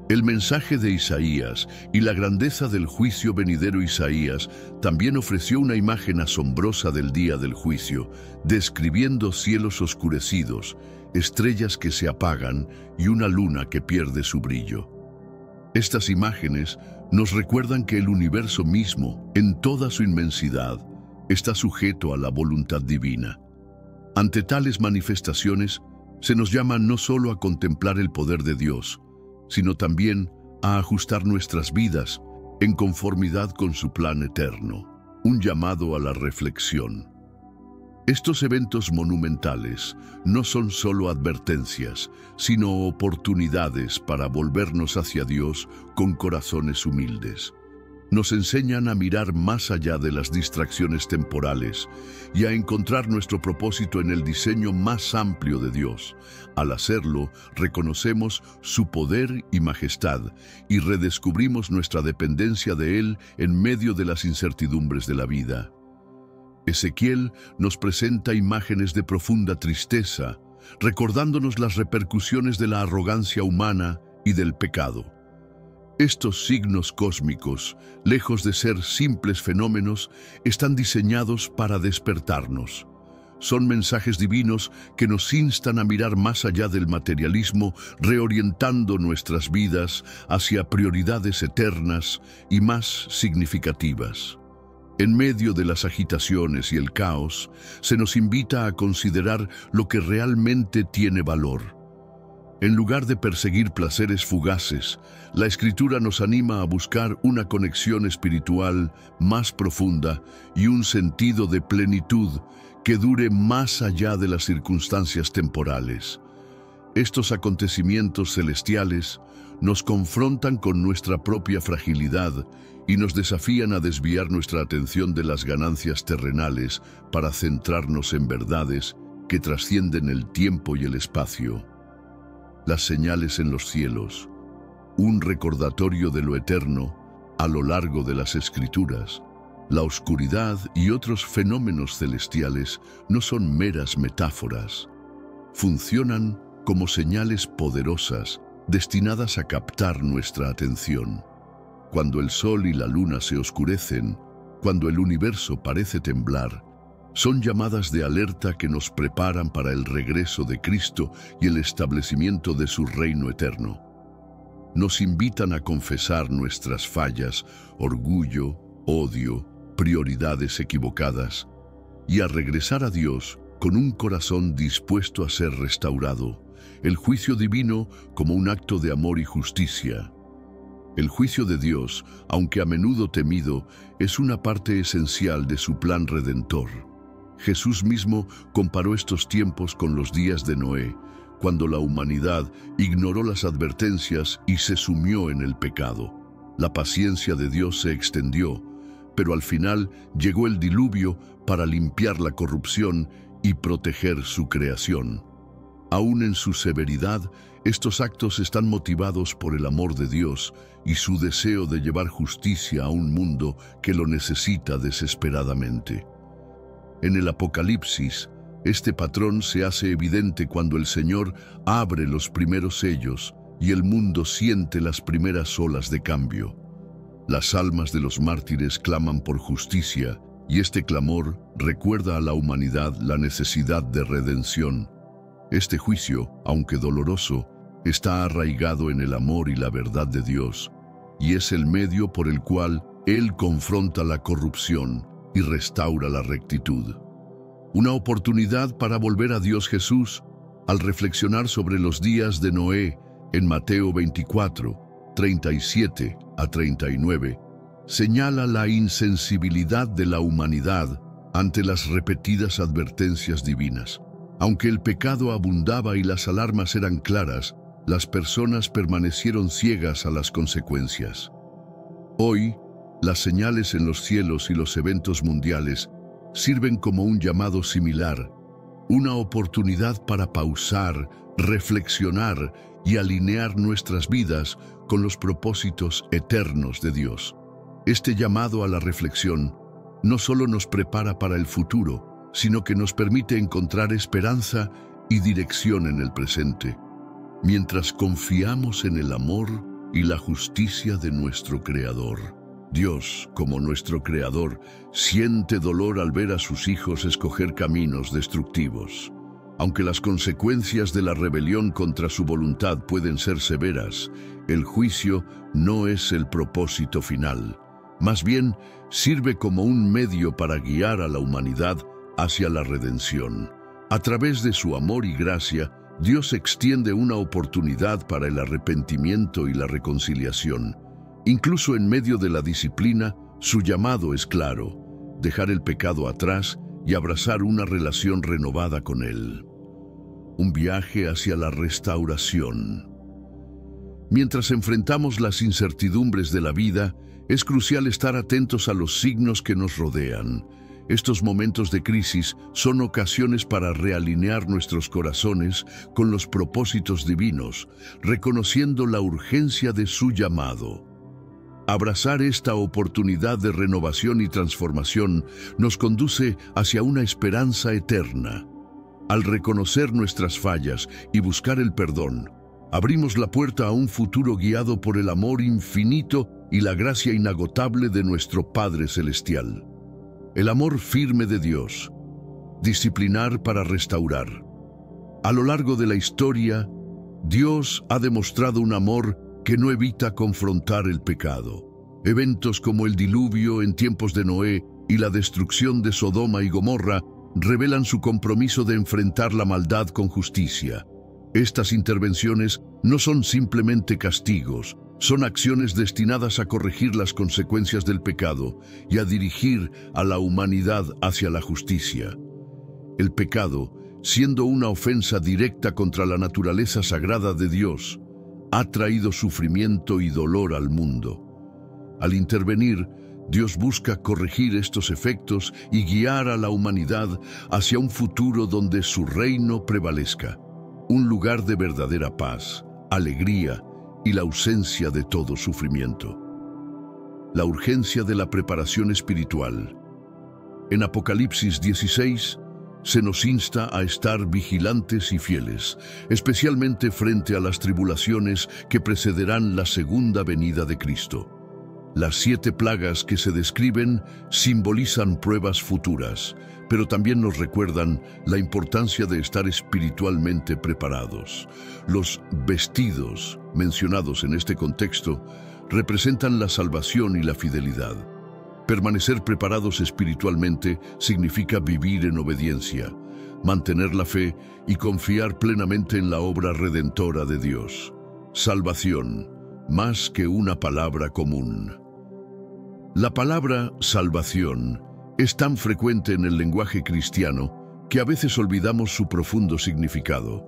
El mensaje de Isaías y la grandeza del juicio venidero. Isaías también ofreció una imagen asombrosa del día del juicio, describiendo cielos oscurecidos, estrellas que se apagan y una luna que pierde su brillo. Estas imágenes nos recuerdan que el universo mismo, en toda su inmensidad, está sujeto a la voluntad divina. Ante tales manifestaciones, se nos llama no solo a contemplar el poder de Dios, sino también a ajustar nuestras vidas en conformidad con su plan eterno. Un llamado a la reflexión. Estos eventos monumentales no son solo advertencias, sino oportunidades para volvernos hacia Dios con corazones humildes. Nos enseñan a mirar más allá de las distracciones temporales y a encontrar nuestro propósito en el diseño más amplio de Dios. Al hacerlo, reconocemos su poder y majestad y redescubrimos nuestra dependencia de Él en medio de las incertidumbres de la vida. Ezequiel nos presenta imágenes de profunda tristeza, recordándonos las repercusiones de la arrogancia humana y del pecado. Estos signos cósmicos, lejos de ser simples fenómenos, están diseñados para despertarnos. Son mensajes divinos que nos instan a mirar más allá del materialismo, reorientando nuestras vidas hacia prioridades eternas y más significativas. En medio de las agitaciones y el caos, se nos invita a considerar lo que realmente tiene valor. En lugar de perseguir placeres fugaces, la Escritura nos anima a buscar una conexión espiritual más profunda y un sentido de plenitud que dure más allá de las circunstancias temporales. Estos acontecimientos celestiales nos confrontan con nuestra propia fragilidad y nos desafían a desviar nuestra atención de las ganancias terrenales para centrarnos en verdades que trascienden el tiempo y el espacio. Las señales en los cielos, un recordatorio de lo eterno a lo largo de las Escrituras. La oscuridad y otros fenómenos celestiales no son meras metáforas. Funcionan como señales poderosas destinadas a captar nuestra atención. Cuando el sol y la luna se oscurecen, cuando el universo parece temblar, son llamadas de alerta que nos preparan para el regreso de Cristo y el establecimiento de su reino eterno. Nos invitan a confesar nuestras fallas, orgullo, odio, prioridades equivocadas, y a regresar a Dios con un corazón dispuesto a ser restaurado, el juicio divino como un acto de amor y justicia. El juicio de Dios, aunque a menudo temido, es una parte esencial de su plan redentor. Jesús mismo comparó estos tiempos con los días de Noé, cuando la humanidad ignoró las advertencias y se sumió en el pecado. La paciencia de Dios se extendió, pero al final llegó el diluvio para limpiar la corrupción y proteger su creación. Aún en su severidad, estos actos están motivados por el amor de Dios y su deseo de llevar justicia a un mundo que lo necesita desesperadamente. En el Apocalipsis, este patrón se hace evidente cuando el Señor abre los primeros sellos y el mundo siente las primeras olas de cambio. Las almas de los mártires claman por justicia, y este clamor recuerda a la humanidad la necesidad de redención. Este juicio, aunque doloroso, está arraigado en el amor y la verdad de Dios, y es el medio por el cual Él confronta la corrupción y restaura la rectitud. Una oportunidad para volver a Dios Jesús al reflexionar sobre los días de Noé en Mateo 24, 37 a 39, señala la insensibilidad de la humanidad ante las repetidas advertencias divinas. Aunque el pecado abundaba y las alarmas eran claras, las personas permanecieron ciegas a las consecuencias. Hoy, las señales en los cielos y los eventos mundiales sirven como un llamado similar, una oportunidad para pausar, reflexionar y alinear nuestras vidas con los propósitos eternos de Dios. Este llamado a la reflexión no solo nos prepara para el futuro, sino que nos permite encontrar esperanza y dirección en el presente, mientras confiamos en el amor y la justicia de nuestro Creador. Dios, como nuestro Creador, siente dolor al ver a sus hijos escoger caminos destructivos. Aunque las consecuencias de la rebelión contra su voluntad pueden ser severas, el juicio no es el propósito final. Más bien, sirve como un medio para guiar a la humanidad hacia la redención. A través de su amor y gracia, Dios extiende una oportunidad para el arrepentimiento y la reconciliación. Incluso en medio de la disciplina, su llamado es claro: dejar el pecado atrás y abrazar una relación renovada con Él. Un viaje hacia la restauración. Mientras enfrentamos las incertidumbres de la vida, es crucial estar atentos a los signos que nos rodean. Estos momentos de crisis son ocasiones para realinear nuestros corazones con los propósitos divinos, reconociendo la urgencia de su llamado. Abrazar esta oportunidad de renovación y transformación nos conduce hacia una esperanza eterna. Al reconocer nuestras fallas y buscar el perdón, abrimos la puerta a un futuro guiado por el amor infinito y la gracia inagotable de nuestro Padre Celestial. El amor firme de Dios. Disciplinar para restaurar. A lo largo de la historia, Dios ha demostrado un amor que no evita confrontar el pecado. Eventos como el diluvio en tiempos de Noé y la destrucción de Sodoma y Gomorra revelan su compromiso de enfrentar la maldad con justicia. Estas intervenciones no son simplemente castigos, son acciones destinadas a corregir las consecuencias del pecado y a dirigir a la humanidad hacia la justicia. El pecado, siendo una ofensa directa contra la naturaleza sagrada de Dios, ha traído sufrimiento y dolor al mundo. Al intervenir, Dios busca corregir estos efectos y guiar a la humanidad hacia un futuro donde su reino prevalezca, un lugar de verdadera paz, alegría y la ausencia de todo sufrimiento. La urgencia de la preparación espiritual. En Apocalipsis 16 se nos insta a estar vigilantes y fieles, especialmente frente a las tribulaciones que precederán la segunda venida de Cristo. Las 7 plagas que se describen simbolizan pruebas futuras, pero también nos recuerdan la importancia de estar espiritualmente preparados. Los vestidos mencionados en este contexto representan la salvación y la fidelidad. Permanecer preparados espiritualmente significa vivir en obediencia, mantener la fe y confiar plenamente en la obra redentora de Dios. Salvación, más que una palabra común. La palabra salvación es tan frecuente en el lenguaje cristiano que a veces olvidamos su profundo significado.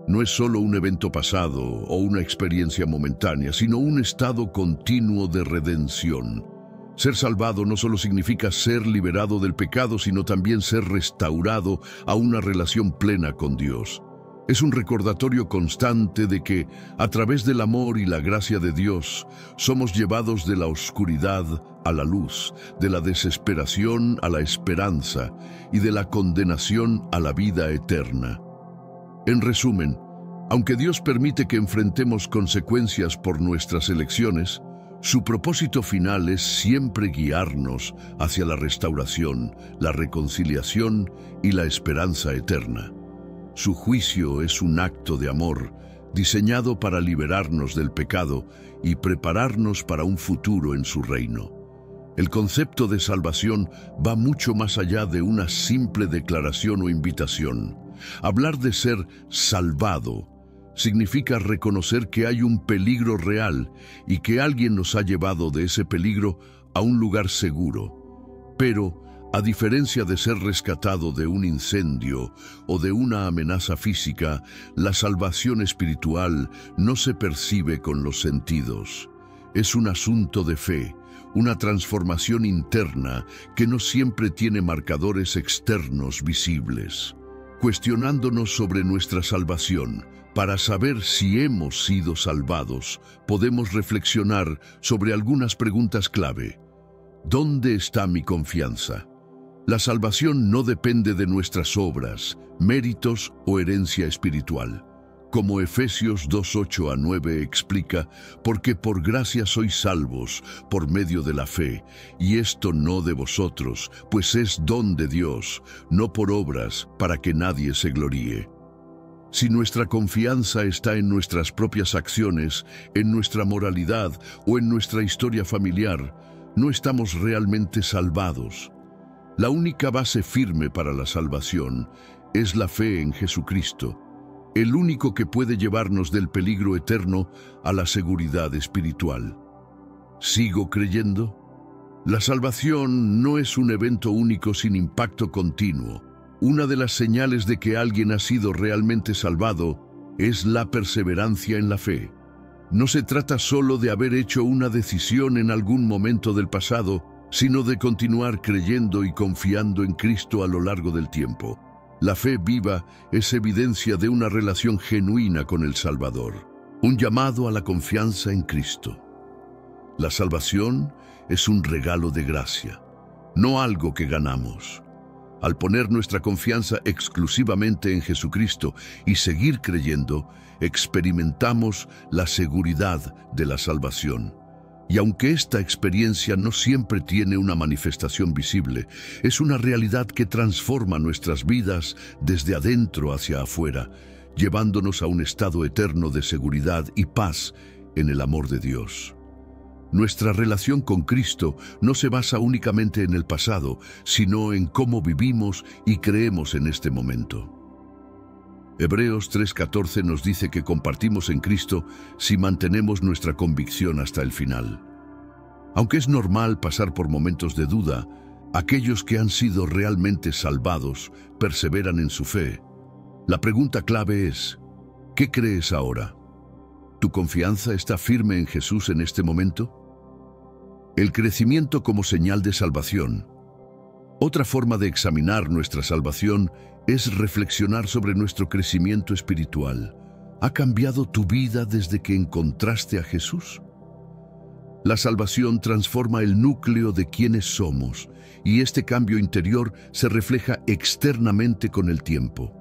No es solo un evento pasado o una experiencia momentánea, sino un estado continuo de redención. Ser salvado no solo significa ser liberado del pecado, sino también ser restaurado a una relación plena con Dios. Es un recordatorio constante de que, a través del amor y la gracia de Dios, somos llevados de la oscuridad a la luz, de la desesperación a la esperanza y de la condenación a la vida eterna. En resumen, aunque Dios permite que enfrentemos consecuencias por nuestras elecciones, su propósito final es siempre guiarnos hacia la restauración, la reconciliación y la esperanza eterna. Su juicio es un acto de amor, diseñado para liberarnos del pecado y prepararnos para un futuro en su reino. El concepto de salvación va mucho más allá de una simple declaración o invitación. Hablar de ser salvado significa reconocer que hay un peligro real y que alguien nos ha llevado de ese peligro a un lugar seguro. Pero, a diferencia de ser rescatado de un incendio o de una amenaza física, la salvación espiritual no se percibe con los sentidos. Es un asunto de fe, una transformación interna que no siempre tiene marcadores externos visibles. Cuestionándonos sobre nuestra salvación, para saber si hemos sido salvados, podemos reflexionar sobre algunas preguntas clave. ¿Dónde está mi confianza? La salvación no depende de nuestras obras, méritos o herencia espiritual. Como Efesios 2:8-9 explica, porque por gracia sois salvos, por medio de la fe, y esto no de vosotros, pues es don de Dios, no por obras, para que nadie se gloríe. Si nuestra confianza está en nuestras propias acciones, en nuestra moralidad o en nuestra historia familiar, no estamos realmente salvados. La única base firme para la salvación es la fe en Jesucristo, el único que puede llevarnos del peligro eterno a la seguridad espiritual. ¿Sigo creyendo? La salvación no es un evento único sin impacto continuo. Una de las señales de que alguien ha sido realmente salvado es la perseverancia en la fe. No se trata solo de haber hecho una decisión en algún momento del pasado, sino de continuar creyendo y confiando en Cristo a lo largo del tiempo. La fe viva es evidencia de una relación genuina con el Salvador, un llamado a la confianza en Cristo. La salvación es un regalo de gracia, no algo que ganamos. Al poner nuestra confianza exclusivamente en Jesucristo y seguir creyendo, experimentamos la seguridad de la salvación. Y aunque esta experiencia no siempre tiene una manifestación visible, es una realidad que transforma nuestras vidas desde adentro hacia afuera, llevándonos a un estado eterno de seguridad y paz en el amor de Dios. Nuestra relación con Cristo no se basa únicamente en el pasado, sino en cómo vivimos y creemos en este momento. Hebreos 3:14 nos dice que compartimos en Cristo si mantenemos nuestra convicción hasta el final. Aunque es normal pasar por momentos de duda, aquellos que han sido realmente salvados perseveran en su fe. La pregunta clave es, ¿qué crees ahora? ¿Tu confianza está firme en Jesús en este momento? El crecimiento como señal de salvación. Otra forma de examinar nuestra salvación es reflexionar sobre nuestro crecimiento espiritual. ¿Ha cambiado tu vida desde que encontraste a Jesús? La salvación transforma el núcleo de quienes somos, y este cambio interior se refleja externamente con el tiempo.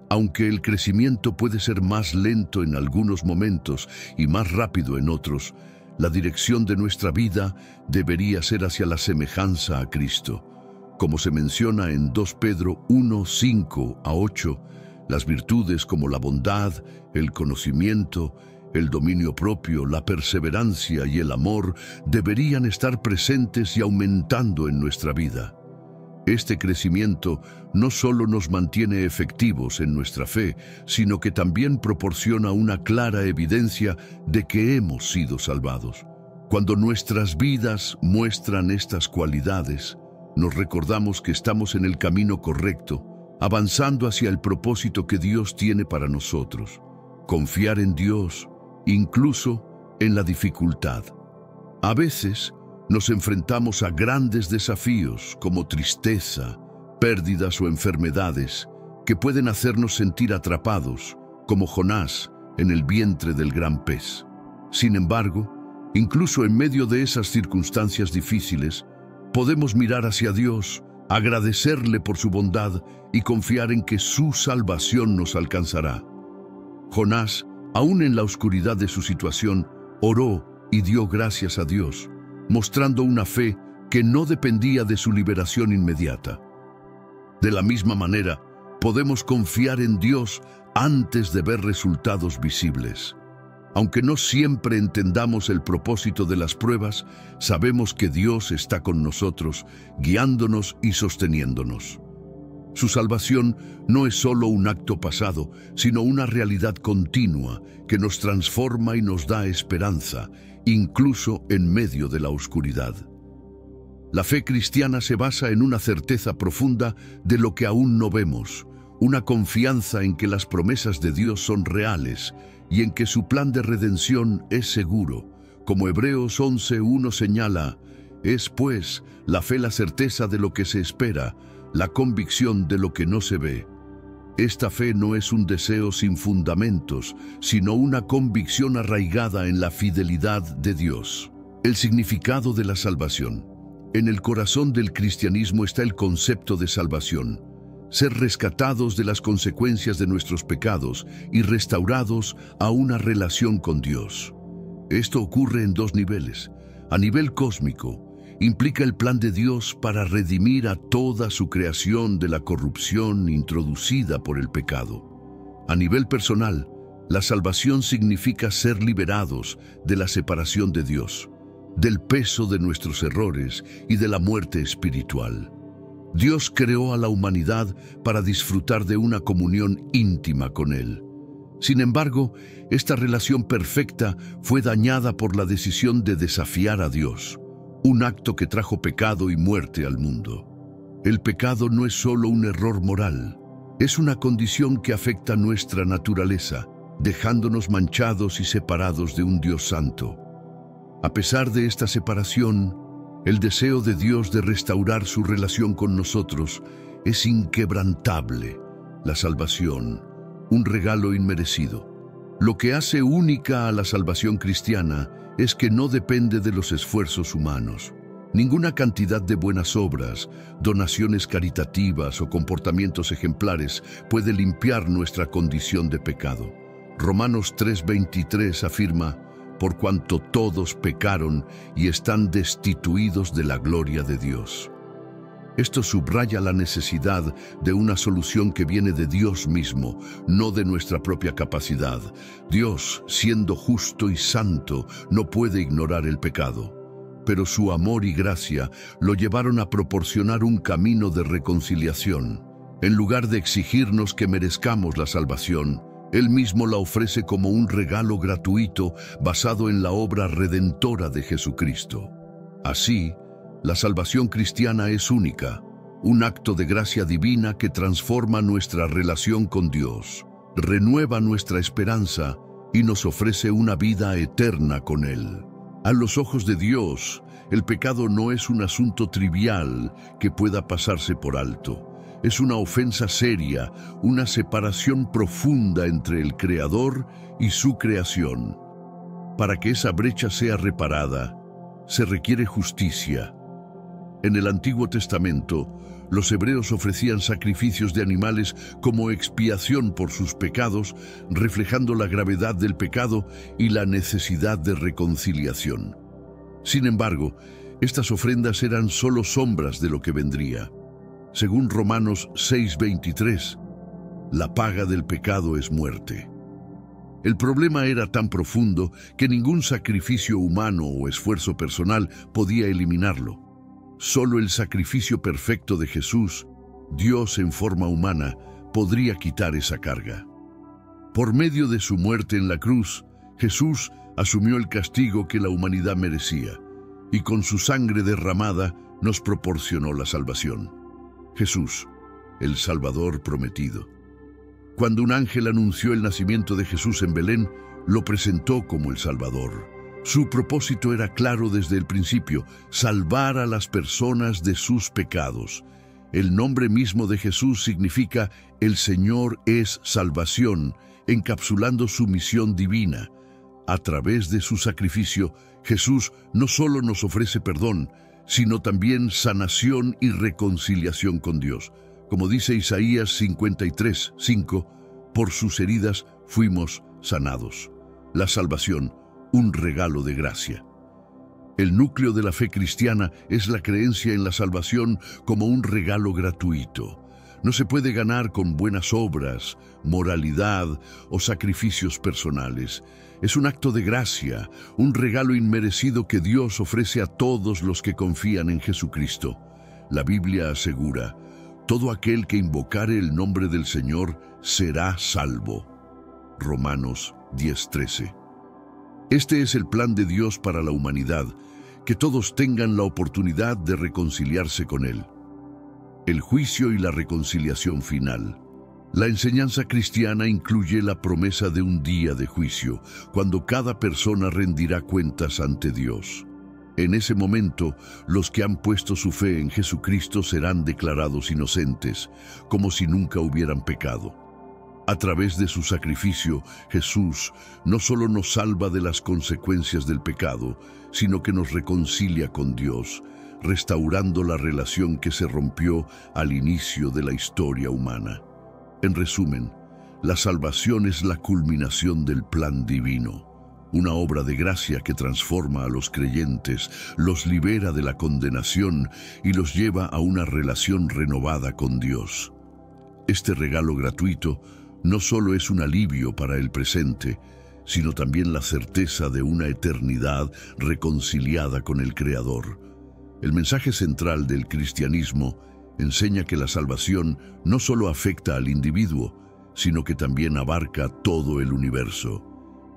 Aunque el crecimiento puede ser más lento en algunos momentos y más rápido en otros, la dirección de nuestra vida debería ser hacia la semejanza a Cristo. Como se menciona en 2 Pedro 1:5-8, las virtudes como la bondad, el conocimiento, el dominio propio, la perseverancia y el amor deberían estar presentes y aumentando en nuestra vida. Este crecimiento no solo nos mantiene efectivos en nuestra fe, sino que también proporciona una clara evidencia de que hemos sido salvados. Cuando nuestras vidas muestran estas cualidades, nos recordamos que estamos en el camino correcto, avanzando hacia el propósito que Dios tiene para nosotros. Confiar en Dios, incluso en la dificultad. A veces, nos enfrentamos a grandes desafíos como tristeza, pérdidas o enfermedades que pueden hacernos sentir atrapados, como Jonás en el vientre del gran pez. Sin embargo, incluso en medio de esas circunstancias difíciles, podemos mirar hacia Dios, agradecerle por su bondad y confiar en que su salvación nos alcanzará. Jonás, aún en la oscuridad de su situación, oró y dio gracias a Dios, mostrando una fe que no dependía de su liberación inmediata. De la misma manera, podemos confiar en Dios antes de ver resultados visibles. Aunque no siempre entendamos el propósito de las pruebas, sabemos que Dios está con nosotros, guiándonos y sosteniéndonos. Su salvación no es solo un acto pasado, sino una realidad continua que nos transforma y nos da esperanza, incluso en medio de la oscuridad. La fe cristiana se basa en una certeza profunda de lo que aún no vemos, una confianza en que las promesas de Dios son reales y en que su plan de redención es seguro. Como Hebreos 11:1 señala, es pues la fe la certeza de lo que se espera, la convicción de lo que no se ve. Esta fe no es un deseo sin fundamentos, sino una convicción arraigada en la fidelidad de Dios. El significado de la salvación. En el corazón del cristianismo está el concepto de salvación, ser rescatados de las consecuencias de nuestros pecados y restaurados a una relación con Dios. Esto ocurre en dos niveles. A nivel cósmico, implica el plan de Dios para redimir a toda su creación de la corrupción introducida por el pecado. A nivel personal, la salvación significa ser liberados de la separación de Dios, del peso de nuestros errores y de la muerte espiritual. Dios creó a la humanidad para disfrutar de una comunión íntima con Él. Sin embargo, esta relación perfecta fue dañada por la decisión de desafiar a Dios. un acto que trajo pecado y muerte al mundo. El pecado no es solo un error moral, es una condición que afecta nuestra naturaleza, dejándonos manchados y separados de un Dios santo. A pesar de esta separación, el deseo de Dios de restaurar su relación con nosotros es inquebrantable. La salvación, un regalo inmerecido. Lo que hace única a la salvación cristiana es que no depende de los esfuerzos humanos. Ninguna cantidad de buenas obras, donaciones caritativas o comportamientos ejemplares puede limpiar nuestra condición de pecado. Romanos 3:23 afirma: por cuanto todos pecaron y están destituidos de la gloria de Dios. Esto subraya la necesidad de una solución que viene de Dios mismo, no de nuestra propia capacidad. Dios, siendo justo y santo, no puede ignorar el pecado. Pero su amor y gracia lo llevaron a proporcionar un camino de reconciliación. En lugar de exigirnos que merezcamos la salvación, Él mismo la ofrece como un regalo gratuito basado en la obra redentora de Jesucristo. Así, la salvación cristiana es única, un acto de gracia divina que transforma nuestra relación con Dios, renueva nuestra esperanza y nos ofrece una vida eterna con Él. A los ojos de Dios, el pecado no es un asunto trivial que pueda pasarse por alto. Es una ofensa seria, una separación profunda entre el Creador y su creación. Para que esa brecha sea reparada, se requiere justicia. En el Antiguo Testamento, los hebreos ofrecían sacrificios de animales como expiación por sus pecados, reflejando la gravedad del pecado y la necesidad de reconciliación. Sin embargo, estas ofrendas eran solo sombras de lo que vendría. Según Romanos 6:23, la paga del pecado es muerte. El problema era tan profundo que ningún sacrificio humano o esfuerzo personal podía eliminarlo. Solo el sacrificio perfecto de Jesús, Dios en forma humana, podría quitar esa carga. Por medio de su muerte en la cruz, Jesús asumió el castigo que la humanidad merecía, y con su sangre derramada nos proporcionó la salvación. Jesús, el Salvador prometido. Cuando un ángel anunció el nacimiento de Jesús en Belén, lo presentó como el Salvador. Su propósito era claro desde el principio: salvar a las personas de sus pecados. El nombre mismo de Jesús significa «El Señor es salvación», encapsulando su misión divina. A través de su sacrificio, Jesús no solo nos ofrece perdón, sino también sanación y reconciliación con Dios. Como dice Isaías 53:5, por sus heridas fuimos sanados. La salvación, un regalo de gracia. El núcleo de la fe cristiana es la creencia en la salvación como un regalo gratuito. No se puede ganar con buenas obras, moralidad o sacrificios personales. Es un acto de gracia, un regalo inmerecido que Dios ofrece a todos los que confían en Jesucristo. La Biblia asegura: todo aquel que invocare el nombre del Señor será salvo. Romanos 10:13. Este es el plan de Dios para la humanidad, que todos tengan la oportunidad de reconciliarse con Él. El juicio y la reconciliación final. La enseñanza cristiana incluye la promesa de un día de juicio, cuando cada persona rendirá cuentas ante Dios. En ese momento, los que han puesto su fe en Jesucristo serán declarados inocentes, como si nunca hubieran pecado. A través de su sacrificio, Jesús no solo nos salva de las consecuencias del pecado, sino que nos reconcilia con Dios, restaurando la relación que se rompió al inicio de la historia humana. En resumen, la salvación es la culminación del plan divino, una obra de gracia que transforma a los creyentes, los libera de la condenación y los lleva a una relación renovada con Dios. Este regalo gratuito no solo es un alivio para el presente, sino también la certeza de una eternidad reconciliada con el Creador. El mensaje central del cristianismo enseña que la salvación no solo afecta al individuo, sino que también abarca todo el universo.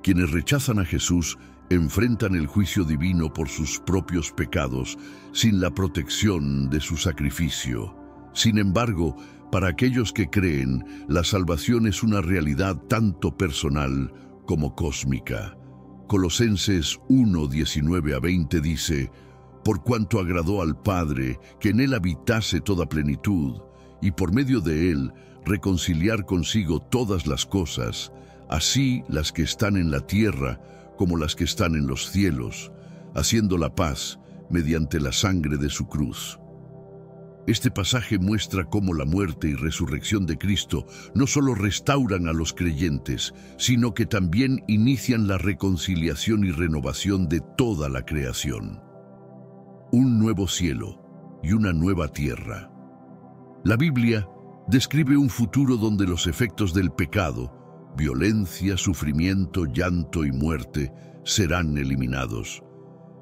Quienes rechazan a Jesús enfrentan el juicio divino por sus propios pecados sin la protección de su sacrificio. Sin embargo, para aquellos que creen, la salvación es una realidad tanto personal como cósmica. Colosenses 1, 19 a 20 dice: «Por cuanto agradó al Padre que en él habitase toda plenitud, y por medio de él reconciliar consigo todas las cosas, así las que están en la tierra como las que están en los cielos, haciendo la paz mediante la sangre de su cruz». Este pasaje muestra cómo la muerte y resurrección de Cristo no solo restauran a los creyentes, sino que también inician la reconciliación y renovación de toda la creación. Un nuevo cielo y una nueva tierra. La Biblia describe un futuro donde los efectos del pecado, violencia, sufrimiento, llanto y muerte, serán eliminados.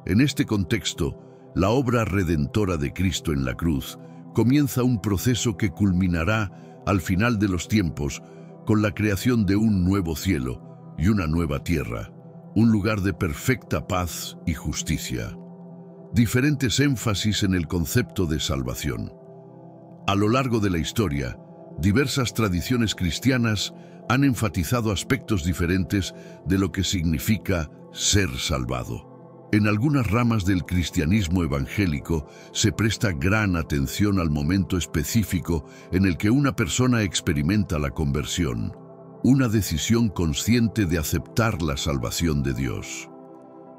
En este contexto, la obra redentora de Cristo en la cruz comienza un proceso que culminará al final de los tiempos con la creación de un nuevo cielo y una nueva tierra, un lugar de perfecta paz y justicia. Diferentes énfasis en el concepto de salvación. A lo largo de la historia, diversas tradiciones cristianas han enfatizado aspectos diferentes de lo que significa ser salvado. En algunas ramas del cristianismo evangélico se presta gran atención al momento específico en el que una persona experimenta la conversión, una decisión consciente de aceptar la salvación de Dios.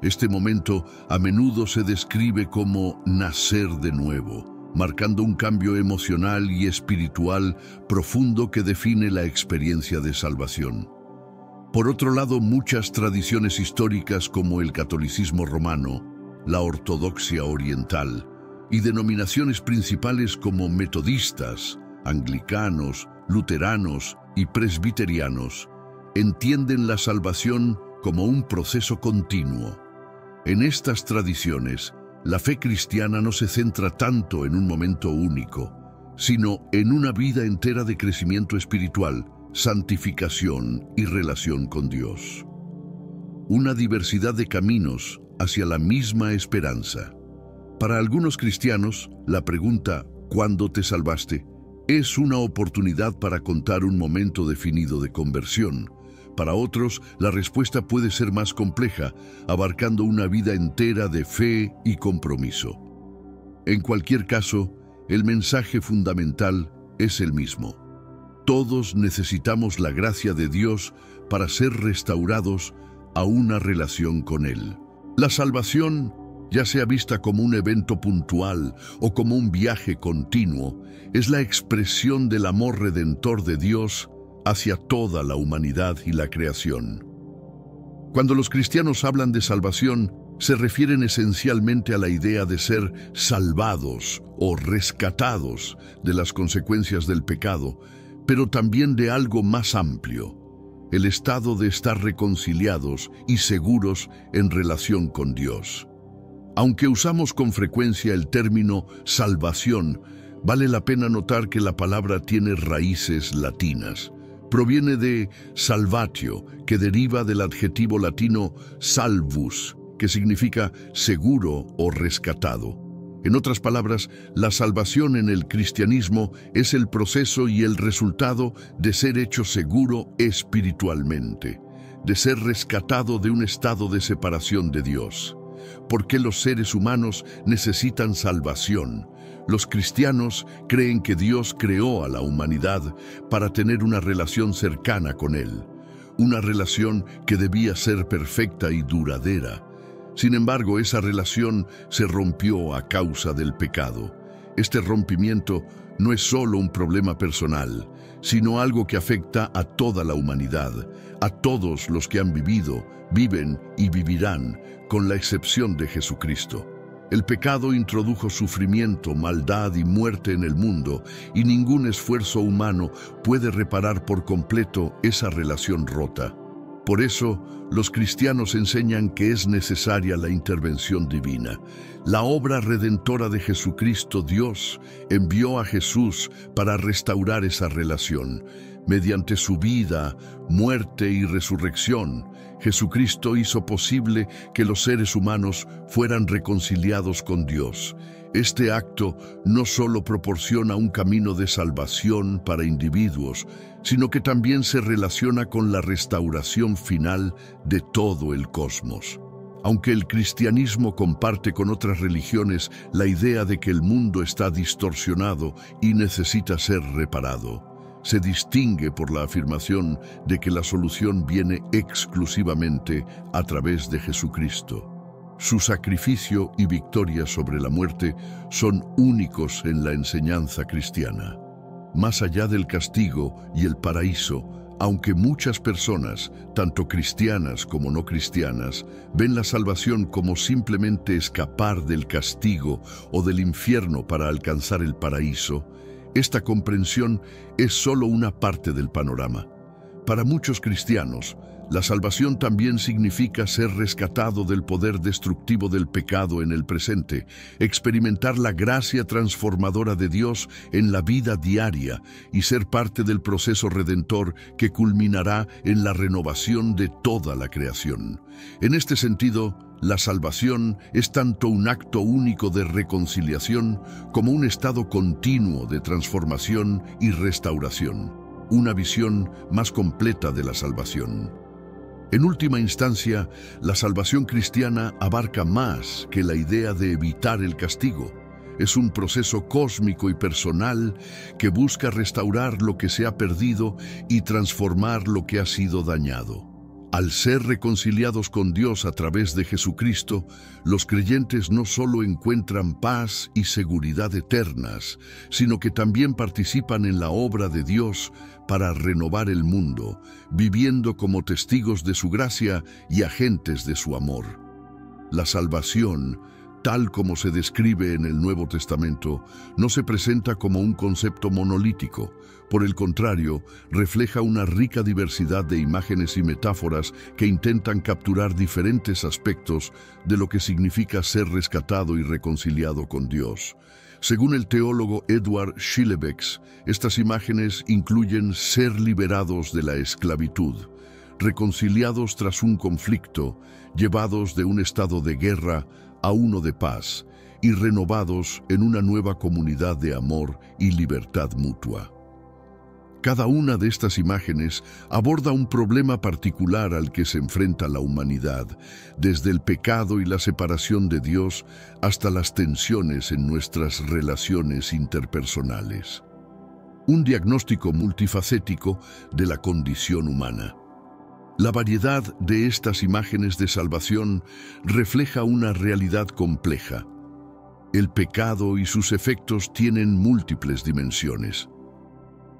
Este momento a menudo se describe como nacer de nuevo, marcando un cambio emocional y espiritual profundo que define la experiencia de salvación. Por otro lado, muchas tradiciones históricas como el catolicismo romano, la ortodoxia oriental y denominaciones principales como metodistas, anglicanos, luteranos y presbiterianos entienden la salvación como un proceso continuo. En estas tradiciones, la fe cristiana no se centra tanto en un momento único, sino en una vida entera de crecimiento espiritual, santificación y relación con Dios. Una diversidad de caminos hacia la misma esperanza. Para algunos cristianos, la pregunta ¿cuándo te salvaste? Es una oportunidad para contar un momento definido de conversión. Para otros, la respuesta puede ser más compleja, abarcando una vida entera de fe y compromiso. En cualquier caso, el mensaje fundamental es el mismo. Todos necesitamos la gracia de Dios para ser restaurados a una relación con Él. La salvación, ya sea vista como un evento puntual o como un viaje continuo, es la expresión del amor redentor de Dios hacia toda la humanidad y la creación. Cuando los cristianos hablan de salvación, se refieren esencialmente a la idea de ser salvados o rescatados de las consecuencias del pecado, pero también de algo más amplio, el estado de estar reconciliados y seguros en relación con Dios. Aunque usamos con frecuencia el término salvación, vale la pena notar que la palabra tiene raíces latinas. Proviene de salvatio, que deriva del adjetivo latino salvus, que significa seguro o rescatado. En otras palabras, la salvación en el cristianismo es el proceso y el resultado de ser hecho seguro espiritualmente, de ser rescatado de un estado de separación de Dios. ¿Por qué los seres humanos necesitan salvación? Los cristianos creen que Dios creó a la humanidad para tener una relación cercana con Él, una relación que debía ser perfecta y duradera. Sin embargo, esa relación se rompió a causa del pecado. Este rompimiento no es solo un problema personal, sino algo que afecta a toda la humanidad, a todos los que han vivido, viven y vivirán, con la excepción de Jesucristo. El pecado introdujo sufrimiento, maldad y muerte en el mundo, y ningún esfuerzo humano puede reparar por completo esa relación rota. Por eso, los cristianos enseñan que es necesaria la intervención divina. La obra redentora de Jesucristo, Dios envió a Jesús para restaurar esa relación. Mediante su vida, muerte y resurrección, Jesucristo hizo posible que los seres humanos fueran reconciliados con Dios. Este acto no solo proporciona un camino de salvación para individuos, sino que también se relaciona con la restauración final de todo el cosmos. Aunque el cristianismo comparte con otras religiones la idea de que el mundo está distorsionado y necesita ser reparado, se distingue por la afirmación de que la solución viene exclusivamente a través de Jesucristo. Su sacrificio y victoria sobre la muerte son únicos en la enseñanza cristiana. Más allá del castigo y el paraíso, aunque muchas personas, tanto cristianas como no cristianas, ven la salvación como simplemente escapar del castigo o del infierno para alcanzar el paraíso, esta comprensión es solo una parte del panorama. Para muchos cristianos, la salvación también significa ser rescatado del poder destructivo del pecado en el presente, experimentar la gracia transformadora de Dios en la vida diaria y ser parte del proceso redentor que culminará en la renovación de toda la creación. En este sentido, la salvación es tanto un acto único de reconciliación como un estado continuo de transformación y restauración, una visión más completa de la salvación. En última instancia, la salvación cristiana abarca más que la idea de evitar el castigo. Es un proceso cósmico y personal que busca restaurar lo que se ha perdido y transformar lo que ha sido dañado. Al ser reconciliados con Dios a través de Jesucristo, los creyentes no solo encuentran paz y seguridad eternas, sino que también participan en la obra de Dios para renovar el mundo, viviendo como testigos de su gracia y agentes de su amor. La salvación, tal como se describe en el Nuevo Testamento, no se presenta como un concepto monolítico. Por el contrario, refleja una rica diversidad de imágenes y metáforas que intentan capturar diferentes aspectos de lo que significa ser rescatado y reconciliado con Dios. Según el teólogo Edward Schillebeeckx, estas imágenes incluyen ser liberados de la esclavitud, reconciliados tras un conflicto, llevados de un estado de guerra a uno de paz y renovados en una nueva comunidad de amor y libertad mutua. Cada una de estas imágenes aborda un problema particular al que se enfrenta la humanidad, desde el pecado y la separación de Dios hasta las tensiones en nuestras relaciones interpersonales. Un diagnóstico multifacético de la condición humana. La variedad de estas imágenes de salvación refleja una realidad compleja. El pecado y sus efectos tienen múltiples dimensiones.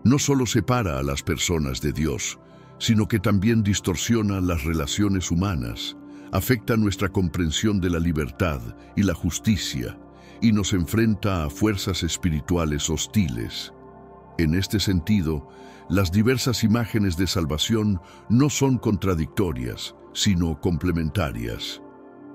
No solo separa a las personas de Dios, sino que también distorsiona las relaciones humanas, afecta nuestra comprensión de la libertad y la justicia, y nos enfrenta a fuerzas espirituales hostiles. En este sentido, las diversas imágenes de salvación no son contradictorias, sino complementarias.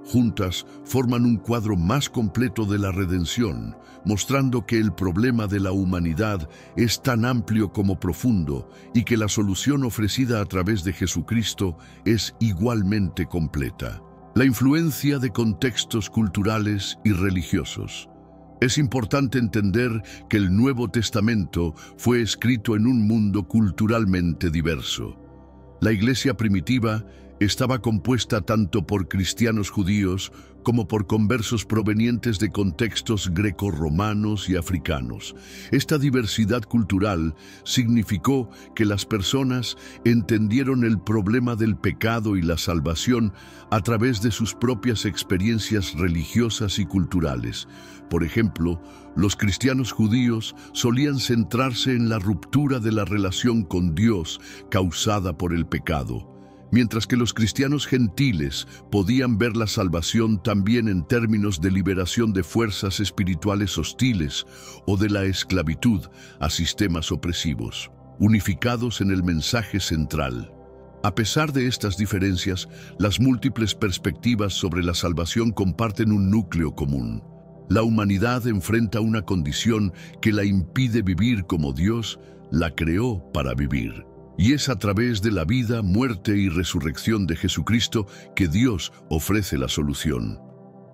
Juntas forman un cuadro más completo de la redención, mostrando que el problema de la humanidad es tan amplio como profundo y que la solución ofrecida a través de Jesucristo es igualmente completa. La influencia de contextos culturales y religiosos. Es importante entender que el Nuevo Testamento fue escrito en un mundo culturalmente diverso. La iglesia primitiva estaba compuesta tanto por cristianos judíos como por conversos provenientes de contextos grecorromanos y africanos. Esta diversidad cultural significó que las personas entendieron el problema del pecado y la salvación a través de sus propias experiencias religiosas y culturales. Por ejemplo, los cristianos judíos solían centrarse en la ruptura de la relación con Dios causada por el pecado, mientras que los cristianos gentiles podían ver la salvación también en términos de liberación de fuerzas espirituales hostiles o de la esclavitud a sistemas opresivos, unificados en el mensaje central. A pesar de estas diferencias, las múltiples perspectivas sobre la salvación comparten un núcleo común. La humanidad enfrenta una condición que la impide vivir como Dios la creó para vivir. Y es a través de la vida, muerte y resurrección de Jesucristo que Dios ofrece la solución.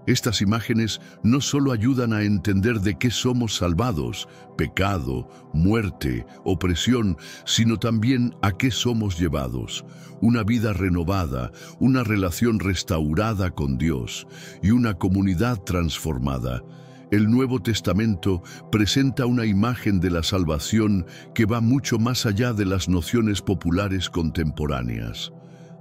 Estas imágenes no solo ayudan a entender de qué somos salvados, pecado, muerte, opresión, sino también a qué somos llevados, una vida renovada, una relación restaurada con Dios y una comunidad transformada. El Nuevo Testamento presenta una imagen de la salvación que va mucho más allá de las nociones populares contemporáneas.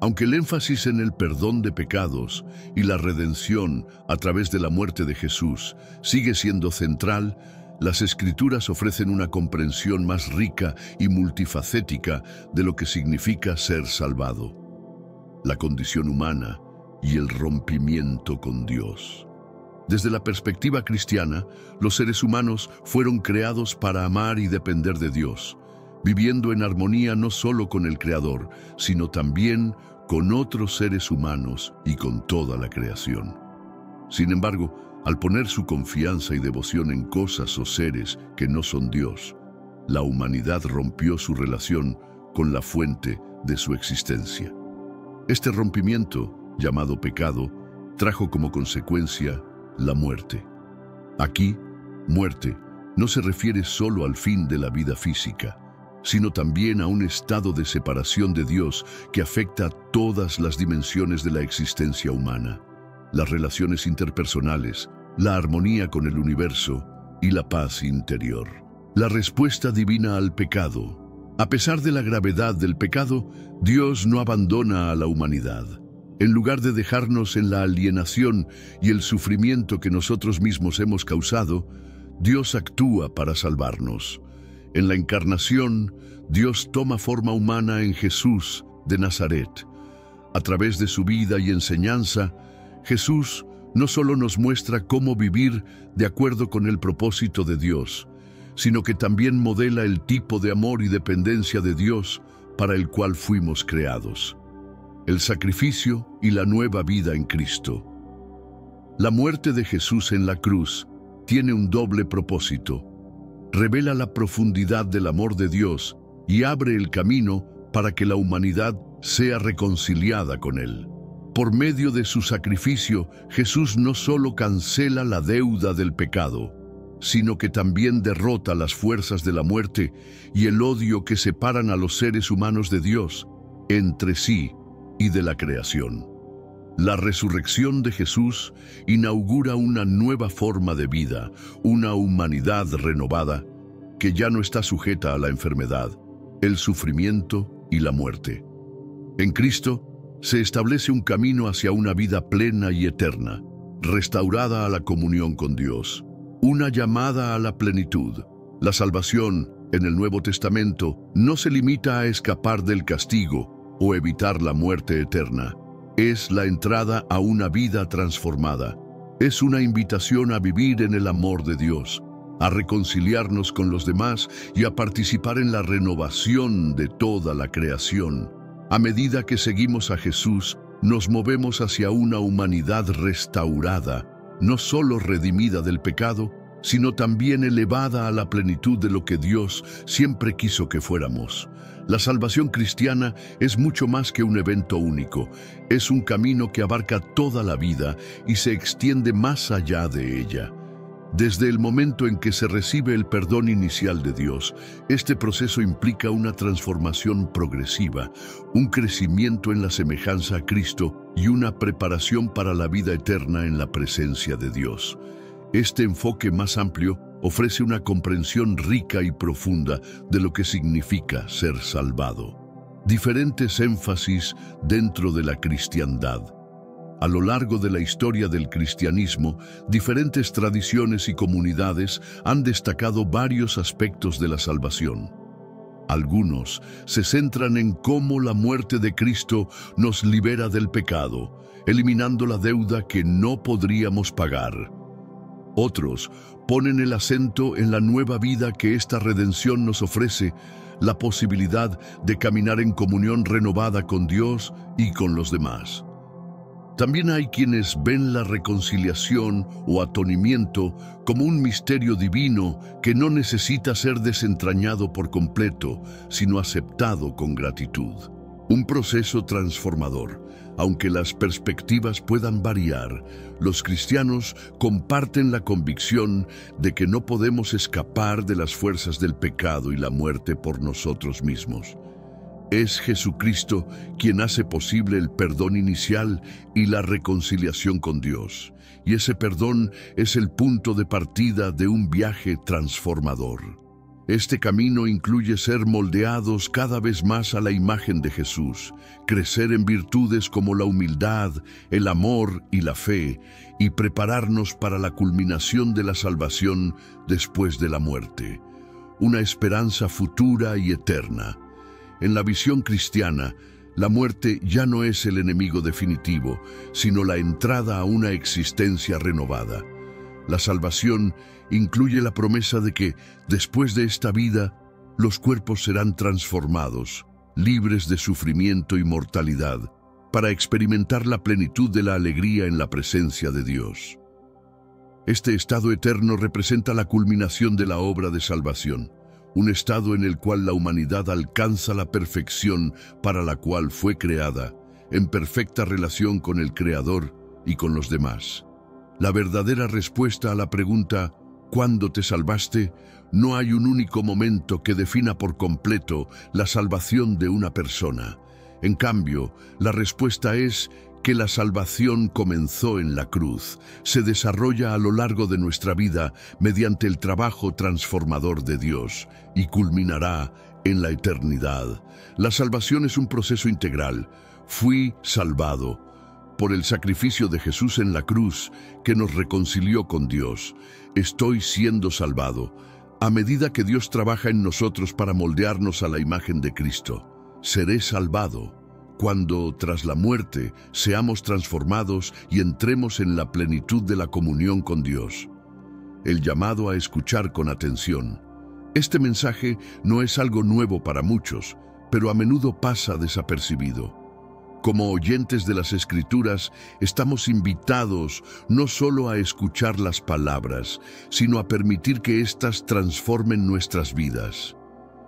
Aunque el énfasis en el perdón de pecados y la redención a través de la muerte de Jesús sigue siendo central, las Escrituras ofrecen una comprensión más rica y multifacética de lo que significa ser salvado, la condición humana y el rompimiento con Dios. Desde la perspectiva cristiana, los seres humanos fueron creados para amar y depender de Dios, viviendo en armonía no solo con el Creador, sino también con otros seres humanos y con toda la creación. Sin embargo, al poner su confianza y devoción en cosas o seres que no son Dios, la humanidad rompió su relación con la fuente de su existencia. Este rompimiento, llamado pecado, trajo como consecuencia la muerte. Aquí, muerte no se refiere solo al fin de la vida física, sino también a un estado de separación de Dios que afecta a todas las dimensiones de la existencia humana, las relaciones interpersonales, la armonía con el universo y la paz interior. La respuesta divina al pecado. A pesar de la gravedad del pecado, Dios no abandona a la humanidad. En lugar de dejarnos en la alienación y el sufrimiento que nosotros mismos hemos causado, Dios actúa para salvarnos. En la encarnación, Dios toma forma humana en Jesús de Nazaret. A través de su vida y enseñanza, Jesús no solo nos muestra cómo vivir de acuerdo con el propósito de Dios, sino que también modela el tipo de amor y dependencia de Dios para el cual fuimos creados. El sacrificio y la nueva vida en Cristo. La muerte de Jesús en la cruz tiene un doble propósito. Revela la profundidad del amor de Dios y abre el camino para que la humanidad sea reconciliada con Él. Por medio de su sacrificio, Jesús no solo cancela la deuda del pecado, sino que también derrota las fuerzas de la muerte y el odio que separan a los seres humanos de Dios, entre sí y de la creación. La resurrección de Jesús inaugura una nueva forma de vida, una humanidad renovada que ya no está sujeta a la enfermedad, el sufrimiento y la muerte. En Cristo se establece un camino hacia una vida plena y eterna, restaurada a la comunión con Dios, una llamada a la plenitud. La salvación en el Nuevo Testamento no se limita a escapar del castigo o evitar la muerte eterna. Es la entrada a una vida transformada. Es una invitación a vivir en el amor de Dios, a reconciliarnos con los demás y a participar en la renovación de toda la creación. A medida que seguimos a Jesús, nos movemos hacia una humanidad restaurada, no solo redimida del pecado, sino también elevada a la plenitud de lo que Dios siempre quiso que fuéramos. La salvación cristiana es mucho más que un evento único. Es un camino que abarca toda la vida y se extiende más allá de ella. Desde el momento en que se recibe el perdón inicial de Dios, este proceso implica una transformación progresiva, un crecimiento en la semejanza a Cristo y una preparación para la vida eterna en la presencia de Dios. Este enfoque más amplio ofrece una comprensión rica y profunda de lo que significa ser salvado. Diferentes énfasis dentro de la cristiandad. A lo largo de la historia del cristianismo, diferentes tradiciones y comunidades han destacado varios aspectos de la salvación. Algunos se centran en cómo la muerte de Cristo nos libera del pecado, eliminando la deuda que no podríamos pagar. Otros ponen el acento en la nueva vida que esta redención nos ofrece, la posibilidad de caminar en comunión renovada con Dios y con los demás. También hay quienes ven la reconciliación o atonimiento como un misterio divino que no necesita ser desentrañado por completo, sino aceptado con gratitud. Un proceso transformador. Aunque las perspectivas puedan variar, los cristianos comparten la convicción de que no podemos escapar de las fuerzas del pecado y la muerte por nosotros mismos. Es Jesucristo quien hace posible el perdón inicial y la reconciliación con Dios. Y ese perdón es el punto de partida de un viaje transformador. Este camino incluye ser moldeados cada vez más a la imagen de Jesús, crecer en virtudes como la humildad, el amor y la fe, y prepararnos para la culminación de la salvación después de la muerte. Una esperanza futura y eterna. En la visión cristiana, la muerte ya no es el enemigo definitivo, sino la entrada a una existencia renovada. La salvación incluye la promesa de que, después de esta vida, los cuerpos serán transformados, libres de sufrimiento y mortalidad, para experimentar la plenitud de la alegría en la presencia de Dios. Este estado eterno representa la culminación de la obra de salvación, un estado en el cual la humanidad alcanza la perfección para la cual fue creada, en perfecta relación con el Creador y con los demás. La verdadera respuesta a la pregunta ¿cuándo te salvaste? No hay un único momento que defina por completo la salvación de una persona. En cambio, la respuesta es que la salvación comenzó en la cruz, se desarrolla a lo largo de nuestra vida mediante el trabajo transformador de Dios y culminará en la eternidad. La salvación es un proceso integral. Fui salvado por el sacrificio de Jesús en la cruz que nos reconcilió con Dios. Estoy siendo salvado a medida que Dios trabaja en nosotros para moldearnos a la imagen de Cristo. Seré salvado cuando, tras la muerte, seamos transformados y entremos en la plenitud de la comunión con Dios. El llamado a escuchar con atención. Este mensaje no es algo nuevo para muchos, pero a menudo pasa desapercibido. Como oyentes de las Escrituras, estamos invitados no solo a escuchar las palabras, sino a permitir que éstas transformen nuestras vidas.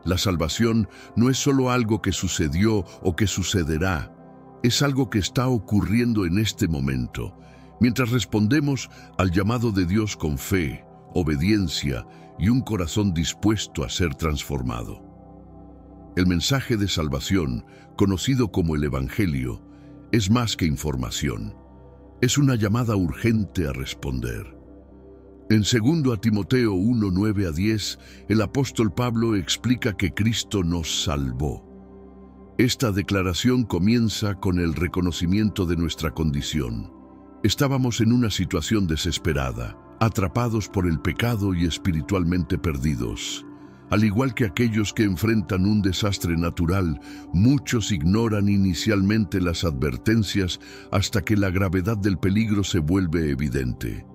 La salvación no es solo algo que sucedió o que sucederá, es algo que está ocurriendo en este momento, mientras respondemos al llamado de Dios con fe, obediencia y un corazón dispuesto a ser transformado. El mensaje de salvación, conocido como el Evangelio, es más que información. Es una llamada urgente a responder. En 2 Timoteo 1, 9 a 10, el apóstol Pablo explica que Cristo nos salvó. Esta declaración comienza con el reconocimiento de nuestra condición. Estábamos en una situación desesperada, atrapados por el pecado y espiritualmente perdidos. Al igual que aquellos que enfrentan un desastre natural, muchos ignoran inicialmente las advertencias hasta que la gravedad del peligro se vuelve evidente.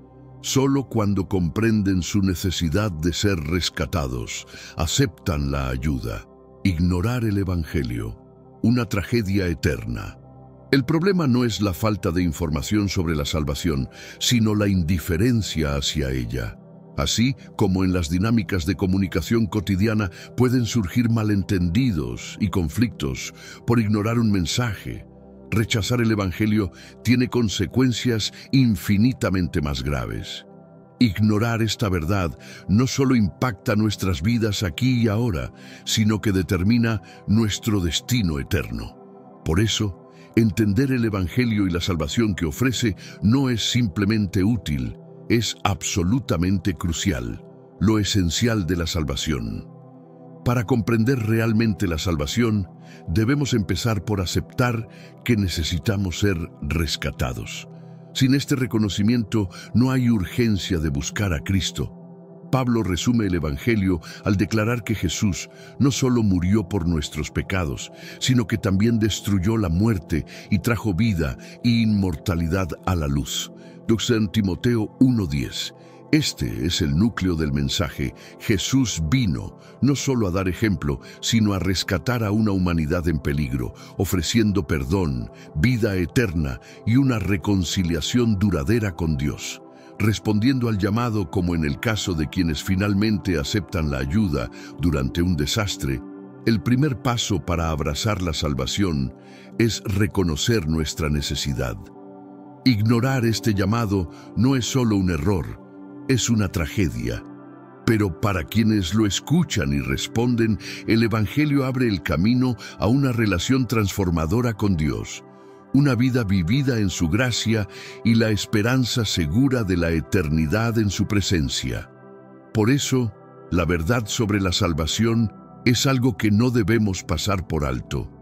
Solo cuando comprenden su necesidad de ser rescatados, aceptan la ayuda. Ignorar el Evangelio, una tragedia eterna. El problema no es la falta de información sobre la salvación, sino la indiferencia hacia ella. Así como en las dinámicas de comunicación cotidiana pueden surgir malentendidos y conflictos por ignorar un mensaje. Rechazar el Evangelio tiene consecuencias infinitamente más graves. Ignorar esta verdad no solo impacta nuestras vidas aquí y ahora, sino que determina nuestro destino eterno. Por eso, entender el Evangelio y la salvación que ofrece no es simplemente útil, es absolutamente crucial, lo esencial de la salvación. Para comprender realmente la salvación, debemos empezar por aceptar que necesitamos ser rescatados. Sin este reconocimiento, no hay urgencia de buscar a Cristo. Pablo resume el Evangelio al declarar que Jesús no solo murió por nuestros pecados, sino que también destruyó la muerte y trajo vida e inmortalidad a la luz. 2 Timoteo 1:10. Este es el núcleo del mensaje. Jesús vino no solo a dar ejemplo, sino a rescatar a una humanidad en peligro, ofreciendo perdón, vida eterna y una reconciliación duradera con Dios. Respondiendo al llamado, como en el caso de quienes finalmente aceptan la ayuda durante un desastre, el primer paso para abrazar la salvación es reconocer nuestra necesidad. Ignorar este llamado no es solo un error, es una tragedia. Pero para quienes lo escuchan y responden, el Evangelio abre el camino a una relación transformadora con Dios, una vida vivida en su gracia y la esperanza segura de la eternidad en su presencia. Por eso, la verdad sobre la salvación es algo que no debemos pasar por alto.